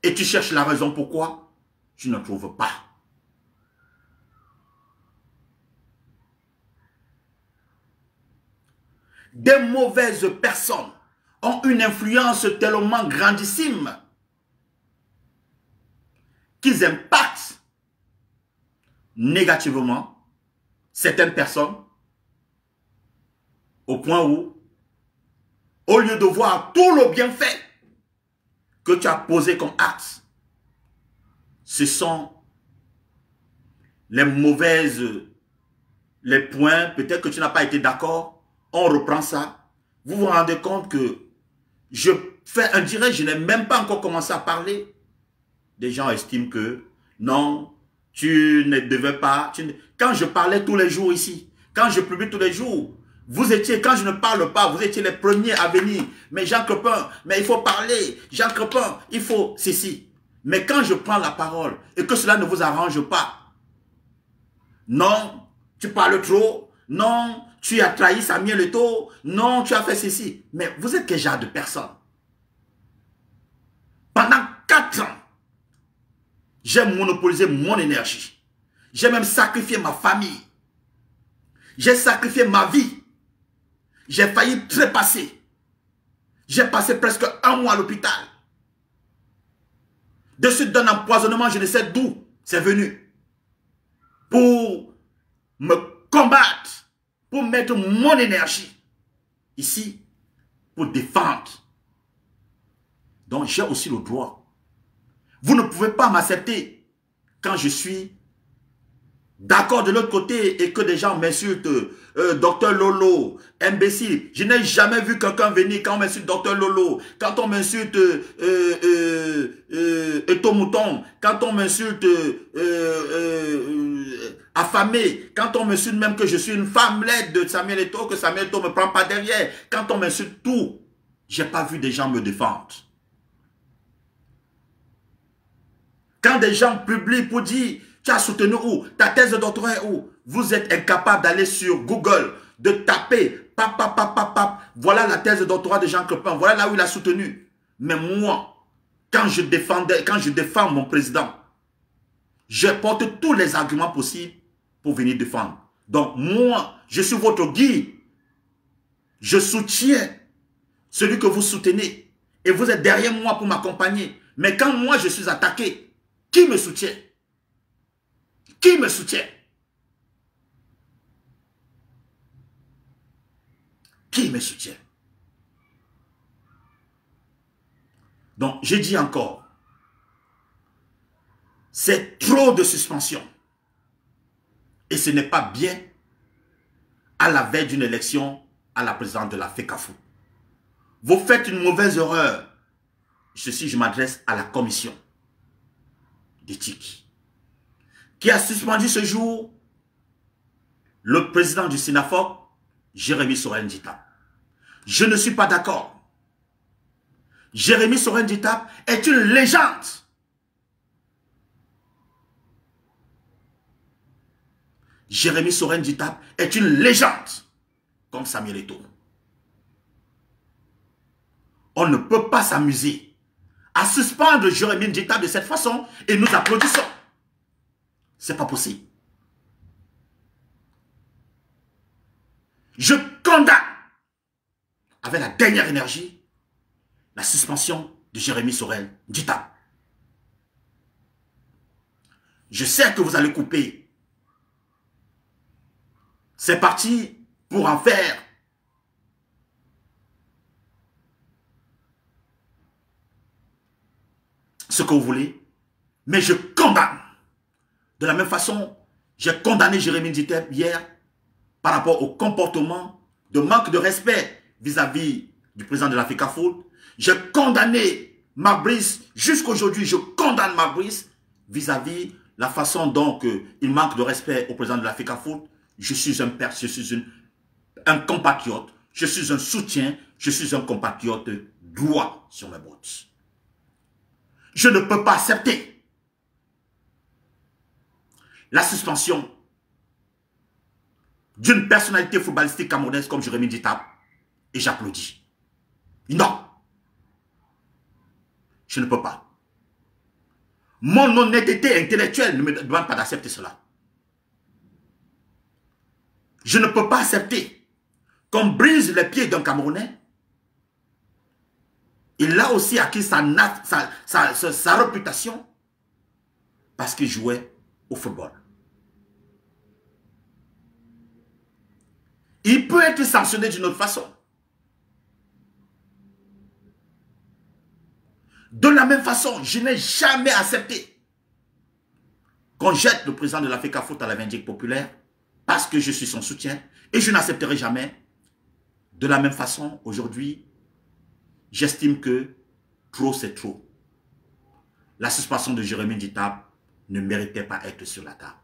et tu cherches la raison pourquoi tu ne trouves pas. Des mauvaises personnes ont une influence tellement grandissime qu'ils impactent négativement certaines personnes au point où, au lieu de voir tout le bienfait que tu as posé comme acte, ce sont les points, peut-être que tu n'as pas été d'accord, on reprend ça. Vous vous rendez compte que je fais un direct, je n'ai même pas encore commencé à parler. Des gens estiment que non, tu ne devais pas. Quand je parlais tous les jours ici, quand je publie tous les jours, vous étiez, quand je ne parle pas, vous étiez les premiers à venir. Mais Jean Crepin, mais il faut parler. Jean Crepin, il faut ceci. Mais quand je prends la parole et que cela ne vous arrange pas, non, tu parles trop, non, tu as trahi Samuel Eto'o, non, tu as fait ceci. Mais vous êtes quel genre de personne? Pendant 4 ans, j'ai monopolisé mon énergie. J'ai même sacrifié ma famille. J'ai sacrifié ma vie. J'ai failli trépasser. J'ai passé presque 1 mois à l'hôpital. De suite d'un empoisonnement, je ne sais d'où c'est venu. Pour me combattre, pour mettre mon énergie. Ici, pour défendre. Donc j'ai aussi le droit. Vous ne pouvez pas m'accepter quand je suis d'accord de l'autre côté et que des gens m'insultent. Docteur Lolo, imbécile. Je n'ai jamais vu quelqu'un venir quand on m'insulte Docteur Lolo, quand on m'insulte Eto Mouton, quand on m'insulte affamé, quand on m'insulte même que je suis une femmelette de Samuel Eto'o, que Samuel Eto'o ne me prend pas derrière, quand on m'insulte tout, j'ai pas vu des gens me défendre. Quand des gens publient pour dire, tu as soutenu où? Ta thèse de doctorat est où? Vous êtes incapable d'aller sur Google, de taper, voilà la thèse de doctorat de Jean Clopin, voilà là où il a soutenu. Mais moi, quand je défends mon président, je porte tous les arguments possibles pour venir défendre. Donc moi, je suis votre guide. Je soutiens celui que vous soutenez. Et vous êtes derrière moi pour m'accompagner. Mais quand moi je suis attaqué, qui me soutient? Qui me soutient? Qui me soutient? Donc, je dis encore, c'est trop de suspension. Et ce n'est pas bien à la veille d'une élection à la présidence de la FECAFOOT. Vous faites une mauvaise erreur. Ceci, je m'adresse à la commission d'éthique qui a suspendu ce jour le président du SYNAFOC, Jérémy Soren Djitap. Je ne suis pas d'accord. Jérémy Soren Djitap est une légende. Jérémy Soren Djitap est une légende comme Samuel Eto'o. On ne peut pas s'amuser à suspendre Jérémy Djitap de cette façon et nous applaudissons. C'est pas possible. Je condamne avec la dernière énergie la suspension de Jérémy Soren Djitap. Je sais que vous allez couper. C'est parti pour en faire ce que vous voulez. Mais je condamne. De la même façon, j'ai condamné Jérémy Djitap hier par rapport au comportement de manque de respect vis-à-vis du président de la FECAFOOT. J'ai condamné Marc Brice, jusqu'aujourd'hui, je condamne Marc Brice vis-à-vis la façon dont il manque de respect au président de la FECAFOOT. Je suis un père, je suis un compatriote, je suis un soutien, je suis un compatriote droit sur mes bottes. Je ne peux pas accepter la suspension d'une personnalité footballistique camerounaise comme Jérémy Djitap et j'applaudis. Non. Je ne peux pas. Mon honnêteté intellectuelle ne me demande pas d'accepter cela. Je ne peux pas accepter qu'on brise les pieds d'un Camerounais. Il a aussi acquis sa réputation parce qu'il jouait au football. Il peut être sanctionné d'une autre façon. De la même façon, je n'ai jamais accepté qu'on jette le président de la FECAFOOT à la vindicte populaire parce que je suis son soutien et je n'accepterai jamais. De la même façon, aujourd'hui, j'estime que trop c'est trop. La suspension de Jérémy Djitap ne méritait pas être sur la table.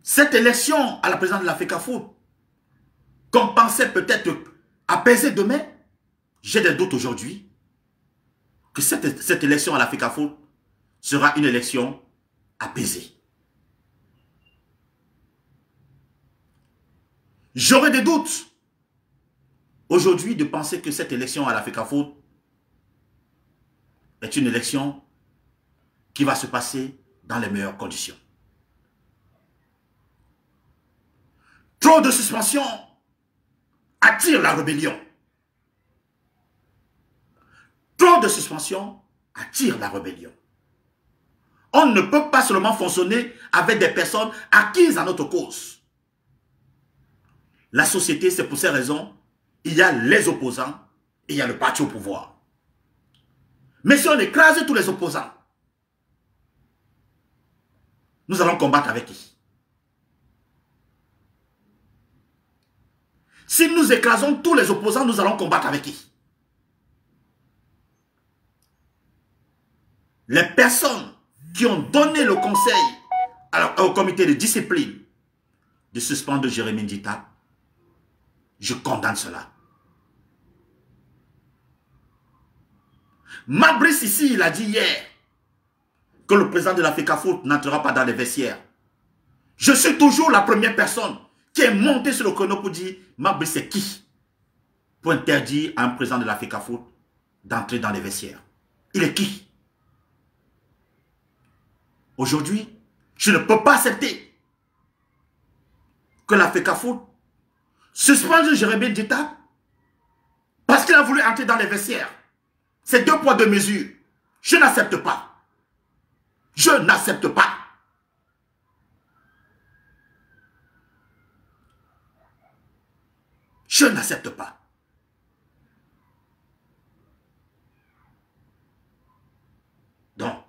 Cette élection à la présidence de la FECAFOOT, qu'on pensait peut-être apaiser demain, j'ai des doutes aujourd'hui que cette élection à la FECAFOOT sera une élection apaisée. J'aurais des doutes aujourd'hui de penser que cette élection à la FECAFOOT est une élection qui va se passer dans les meilleures conditions. Trop de suspension attire la rébellion. Trop de suspension attire la rébellion. On ne peut pas seulement fonctionner avec des personnes acquises à notre cause. la société, c'est pour ces raisons, il y a les opposants et il y a le parti au pouvoir. Mais si on écrase tous les opposants, nous allons combattre avec qui? Si nous écrasons tous les opposants, nous allons combattre avec qui? Les personnes qui ont donné le conseil au comité de discipline de suspendre Jérémy Ndita, je condamne cela. Mabrice ici, il a dit hier que le président de la FECAFOOT n'entrera pas dans les vestiaires. Je suis toujours la première personne qui est montée sur le chrono pour dire Mabrice c'est qui pour interdire à un président de la FECAFOOT d'entrer dans les vestiaires. Il est qui? Aujourd'hui, je ne peux pas accepter que la FECAFOOT suspende Jérémy Ndita parce qu'il a voulu entrer dans les vestiaires. C'est 2 poids 2 mesures. Je n'accepte pas. Je n'accepte pas. Je n'accepte pas. Donc,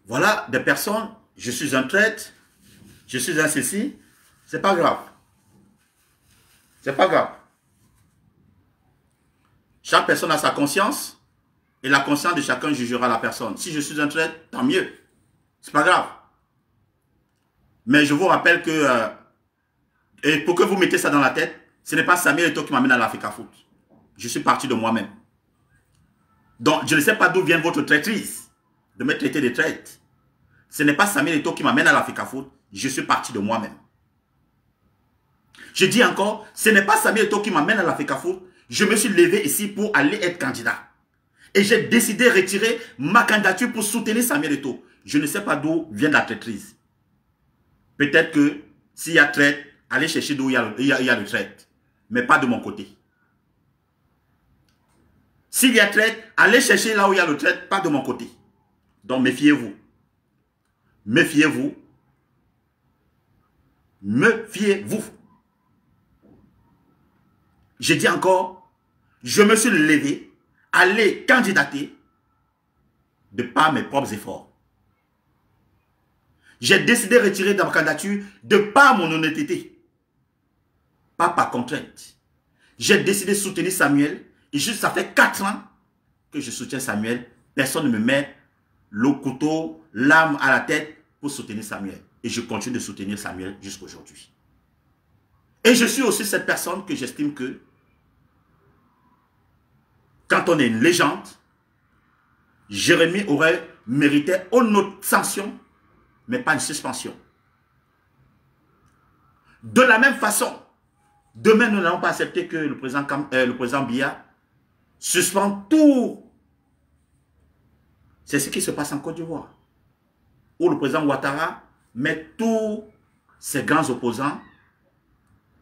voilà des personnes, je suis un traître, je suis un ceci, c'est pas grave. C'est pas grave. Chaque personne a sa conscience et la conscience de chacun jugera la personne. Si je suis un traître, tant mieux. C'est pas grave. Mais je vous rappelle que, et pour que vous mettez ça dans la tête, ce n'est pas Samuel Eto'o qui m'amène à la FECAFOOT. Je suis parti de moi-même. Donc, je ne sais pas d'où vient votre traîtrise de me traiter de traître. Ce n'est pas Samuel Eto'o qui m'amène à la FECAFOOT. Je suis parti de moi-même. Je dis encore, ce n'est pas Samuel Eto'o qui m'amène à la FECAFOOT. Je me suis levé ici pour aller être candidat. Et j'ai décidé de retirer ma candidature pour soutenir Samuel Eto'o. Je ne sais pas d'où vient la traîtrise. Peut-être que s'il y a traite, allez chercher d'où il y a le traite. Mais pas de mon côté. S'il y a traite, allez chercher là où il y a le traite, pas de mon côté. Donc méfiez-vous. Méfiez-vous. Méfiez-vous. J'ai dit encore, je me suis levé, aller candidater de par mes propres efforts. J'ai décidé de retirer de ma candidature de par mon honnêteté. Pas par contrainte. J'ai décidé de soutenir Samuel. Et juste ça fait 4 ans que je soutiens Samuel. Personne ne me met le couteau, l'arme à la tête pour soutenir Samuel. Et je continue de soutenir Samuel jusqu'à aujourd'hui. Et je suis aussi cette personne que j'estime que quand on est une légende, Jérémy aurait mérité une autre sanction, mais pas une suspension. De la même façon, demain nous n'allons pas accepter que le président Biya suspende tout. C'est ce qui se passe en Côte d'Ivoire, où le président Ouattara met tous ses grands opposants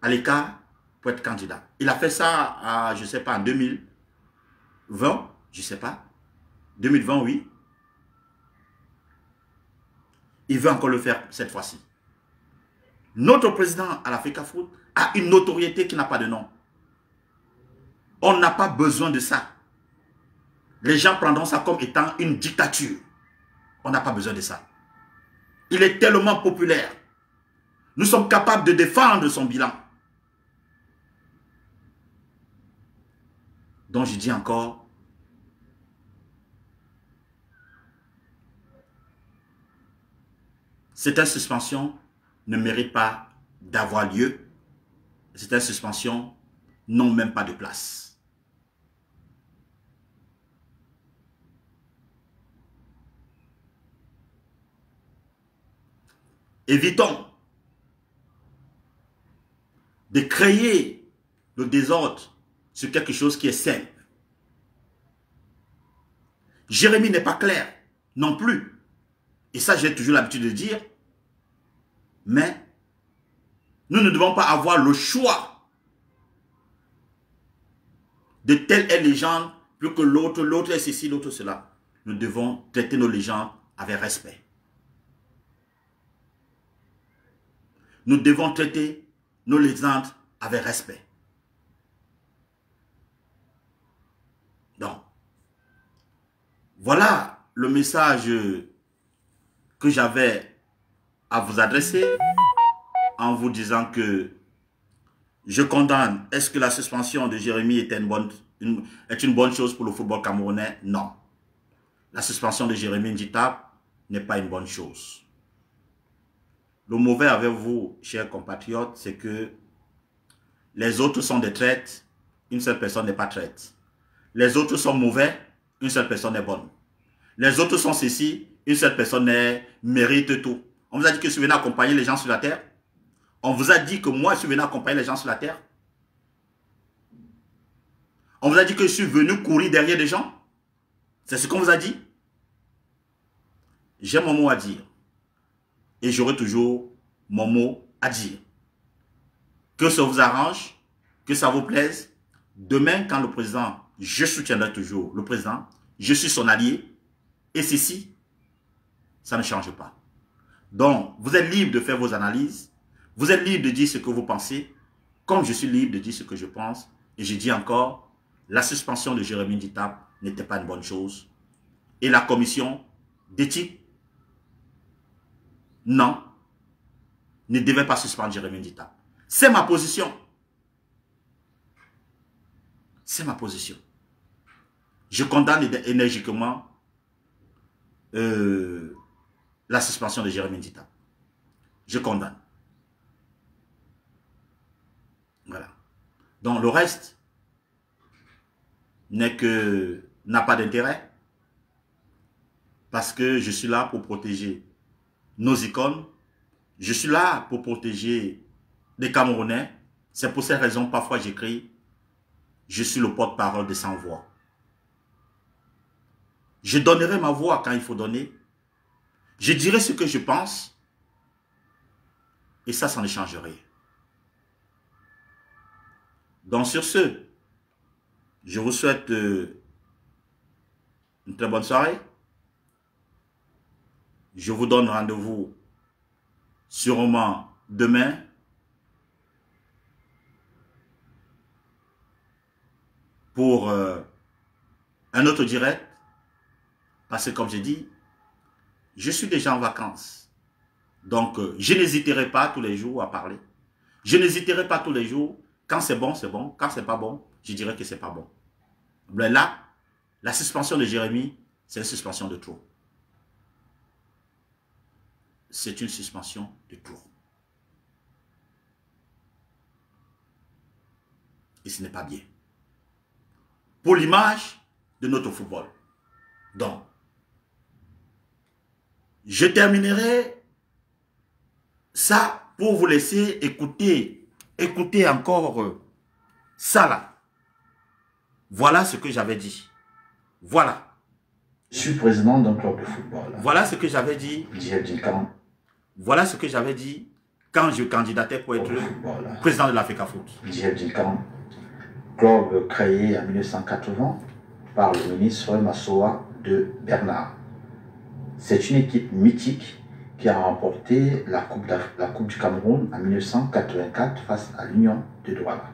à l'écart pour être candidat. Il a fait ça, à, je ne sais pas, en 2020, je ne sais pas. 2020, oui. Il veut encore le faire cette fois-ci. Notre président à la FECAFOOT a une notoriété qui n'a pas de nom. On n'a pas besoin de ça. Les gens prendront ça comme étant une dictature. On n'a pas besoin de ça. Il est tellement populaire. Nous sommes capables de défendre son bilan. Donc je dis encore, cette suspension ne mérite pas d'avoir lieu. Cette suspension n'a même pas de place. Évitons de créer le désordre sur quelque chose qui est simple. Jérémy n'est pas clair non plus. Et ça, j'ai toujours l'habitude de dire. Mais nous ne devons pas avoir le choix de telle est légende, plus que l'autre, l'autre est ceci, l'autre cela. Nous devons traiter nos légendes avec respect. Nous devons traiter nos légendes avec respect. Donc, voilà le message que j'avais à vous adresser en vous disant que je condamne. Est-ce que la suspension de Jérémy est une bonne chose pour le football camerounais? Non. La suspension de Jérémy Ndjita n'est pas une bonne chose. Le mauvais avec vous, chers compatriotes, c'est que les autres sont des traîtres, une seule personne n'est pas traître. Les autres sont mauvais, une seule personne est bonne. Les autres sont ceci, une seule personne mérite tout. On vous a dit que je suis venu accompagner les gens sur la terre. On vous a dit que moi, je suis venu accompagner les gens sur la terre. On vous a dit que je suis venu courir derrière des gens. C'est ce qu'on vous a dit. J'ai mon mot à dire. Et j'aurai toujours mon mot à dire. Que ça vous arrange, que ça vous plaise. Demain, quand le président, je soutiendrai toujours le président, je suis son allié. Et ceci, ça ne change pas. Donc, vous êtes libre de faire vos analyses. Vous êtes libre de dire ce que vous pensez. Comme je suis libre de dire ce que je pense. Et je dis encore, la suspension de Jérémy Ndjita n'était pas une bonne chose. Et la commission d'éthique, non, ne devait pas suspendre Jérémy Ndjita. C'est ma position. C'est ma position. Je condamne énergiquement la suspension de Jérémy Ndjita. Je condamne. Voilà. Donc le reste n'a pas d'intérêt. Parce que je suis là pour protéger nos icônes. Je suis là pour protéger les Camerounais. C'est pour cette raison parfois j'écris, je suis le porte-parole des sans-voix. Je donnerai ma voix quand il faut donner. Je dirai ce que je pense. Et ça ne change rien. Donc sur ce, je vous souhaite une très bonne soirée. Je vous donne rendez-vous sûrement demain pour un autre direct. Parce que comme j'ai dit, je suis déjà en vacances. Donc, je n'hésiterai pas tous les jours à parler. Je n'hésiterai pas tous les jours. Quand c'est bon, c'est bon. Quand c'est pas bon, je dirais que c'est pas bon. Mais là, la suspension de Jérémy, c'est une suspension de trop. C'est une suspension de trop. Et ce n'est pas bien. Pour l'image de notre football. Donc, je terminerai ça pour vous laisser écouter encore ça là. Voilà ce que j'avais dit. Voilà. Je suis président d'un club de football. Voilà ce que j'avais dit. Voilà ce que j'avais dit quand je candidatais pour être président de l'Africa Foot. Club créé en 1980 par le ministre Massoa de Bernard. C'est une équipe mythique qui a remporté la Coupe du Cameroun en 1984 face à l'Union de Douala.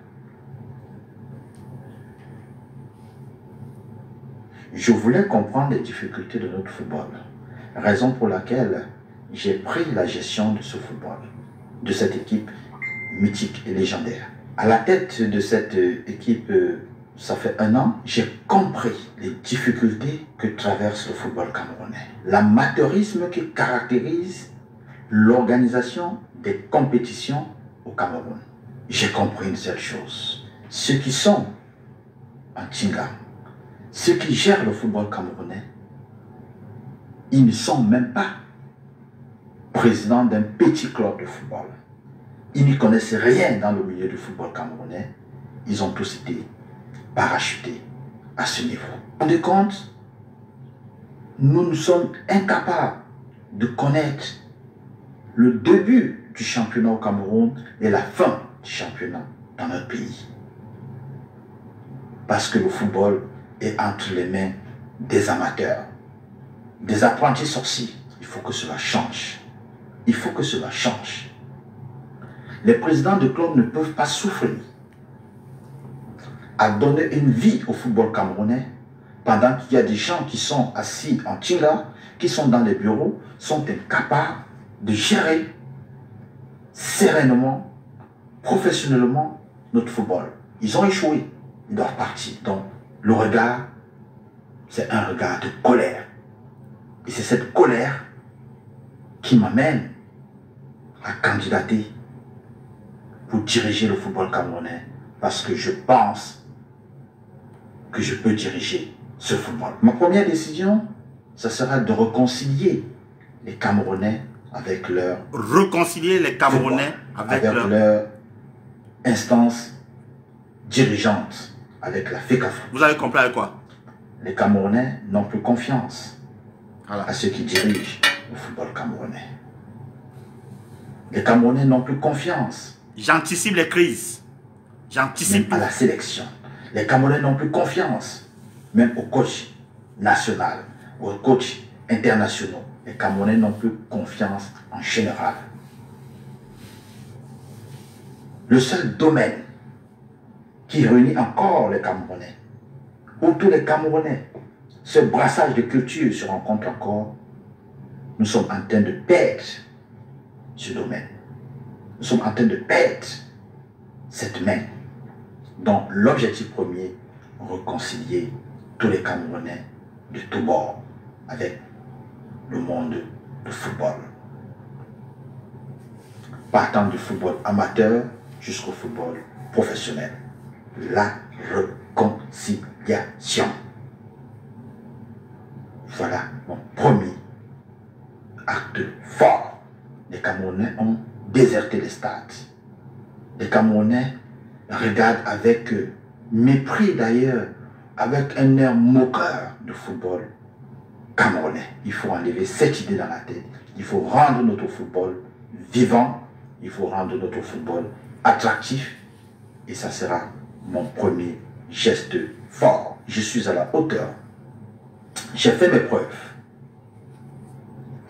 Je voulais comprendre les difficultés de notre football, raison pour laquelle j'ai pris la gestion de ce football, de cette équipe mythique et légendaire. À la tête de cette équipe, ça fait 1 an, j'ai compris les difficultés que traverse le football camerounais. L'amateurisme qui caractérise l'organisation des compétitions au Cameroun. J'ai compris une seule chose. Ceux qui sont en Tinga, ceux qui gèrent le football camerounais, ils ne sont même pas présidents d'un petit club de football. Ils n'y connaissent rien dans le milieu du football camerounais. Ils ont tous été parachutés à ce niveau. Vous vous rendez compte? Nous sommes incapables de connaître le début du championnat au Cameroun et la fin du championnat dans notre pays. parce que le football est entre les mains des amateurs, des apprentis sorciers. Il faut que cela change. Il faut que cela change. Les présidents de clubs ne peuvent pas souffrir à donner une vie au football camerounais pendant qu'il y a des gens qui sont assis en Tinga, qui sont dans les bureaux, sont incapables de gérer sereinement, professionnellement notre football. Ils ont échoué, ils doivent partir. Donc le regard, c'est un regard de colère. Et c'est cette colère qui m'amène à candidater pour diriger le football camerounais, parce que je pense que je peux diriger ce football. Ma première décision, ça sera de réconcilier les Camerounais avec leur... Réconcilier les Camerounais avec leur instance dirigeante, avec la FECAFOOT. Vous avez compris avec quoi? Les Camerounais n'ont plus confiance à ceux qui dirigent le football camerounais. Les Camerounais n'ont plus confiance. J'anticipe les crises. J'anticipe à la sélection. Les Camerounais n'ont plus confiance, même au coach national, aux coachs internationaux. Les Camerounais n'ont plus confiance en général. Le seul domaine qui réunit encore les Camerounais, où tous les Camerounais, ce brassage de culture se rencontre encore, nous sommes en train de perdre ce domaine. Nous sommes en train de perdre cette main. Donc l'objectif premier, réconcilier tous les Camerounais de tous bords avec le monde du football. Partant du football amateur jusqu'au football professionnel. La réconciliation. Voilà mon premier acte fort. Les Camerounais ont déserté les stades. Les Camerounais regardent avec mépris d'ailleurs, avec un air moqueur de football camerounais. Il faut enlever cette idée dans la tête. Il faut rendre notre football vivant. Il faut rendre notre football attractif. Et ça sera mon premier geste fort. Je suis à la hauteur. J'ai fait mes preuves.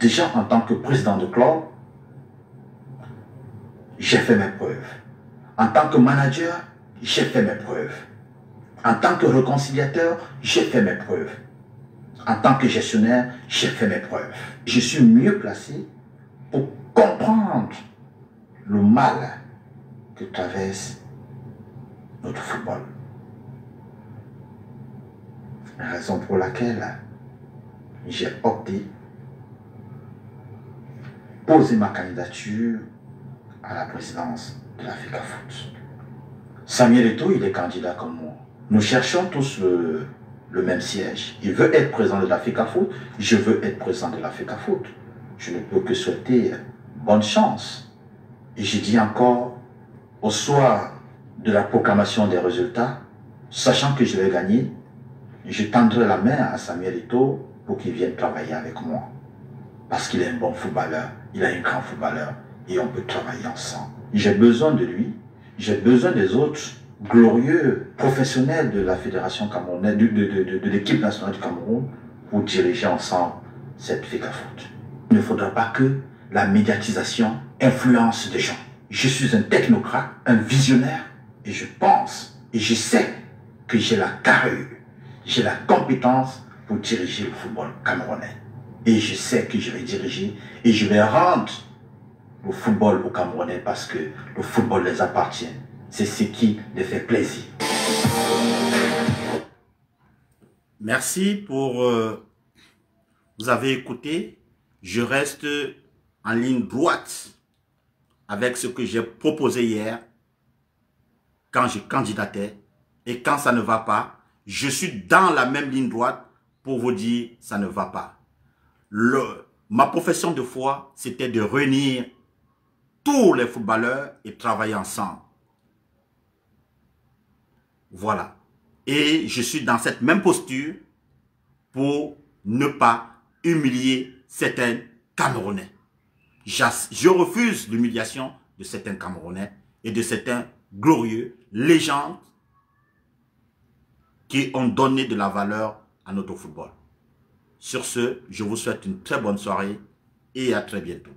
Déjà en tant que président de club, j'ai fait mes preuves. En tant que manager, j'ai fait mes preuves. En tant que réconciliateur, j'ai fait mes preuves. En tant que gestionnaire, j'ai fait mes preuves. Je suis mieux placé pour comprendre le mal que traverse notre football. Raison pour laquelle j'ai opté pour poser ma candidature à la présidence de la FECAFOOT. Samuel Eto'o, il est candidat comme moi. Nous cherchons tous le même siège. Il veut être président de la FECAFOOT, je veux être président de la FECAFOOT. Je ne peux que souhaiter bonne chance. Et je dis encore, au soir de la proclamation des résultats, sachant que je vais gagner, je tendrai la main à Samuel Eto'o pour qu'il vienne travailler avec moi. Parce qu'il est un bon footballeur, il est un grand footballeur et on peut travailler ensemble. J'ai besoin de lui, j'ai besoin des autres glorieux professionnels de la fédération camerounaise, de l'équipe nationale du Cameroun pour diriger ensemble cette FECAFOOT. Il ne faudra pas que la médiatisation influence des gens. Je suis un technocrate, un visionnaire et je pense et je sais que j'ai la carrure, j'ai la compétence pour diriger le football camerounais. Et je sais que je vais diriger et je vais rendre le football aux Camerounais parce que le football les appartient. C'est ce qui les fait plaisir. Merci pour... vous avez écouté. Je reste en ligne droite avec ce que j'ai proposé hier quand je candidatais. Et quand ça ne va pas, je suis dans la même ligne droite pour vous dire ça ne va pas. Ma profession de foi, c'était de réunir tous les footballeurs et travailler ensemble. Voilà. Et je suis dans cette même posture pour ne pas humilier certains Camerounais. Je refuse l'humiliation de certains Camerounais et de certains glorieux légendes qui ont donné de la valeur à notre football. Sur ce, je vous souhaite une très bonne soirée et à très bientôt.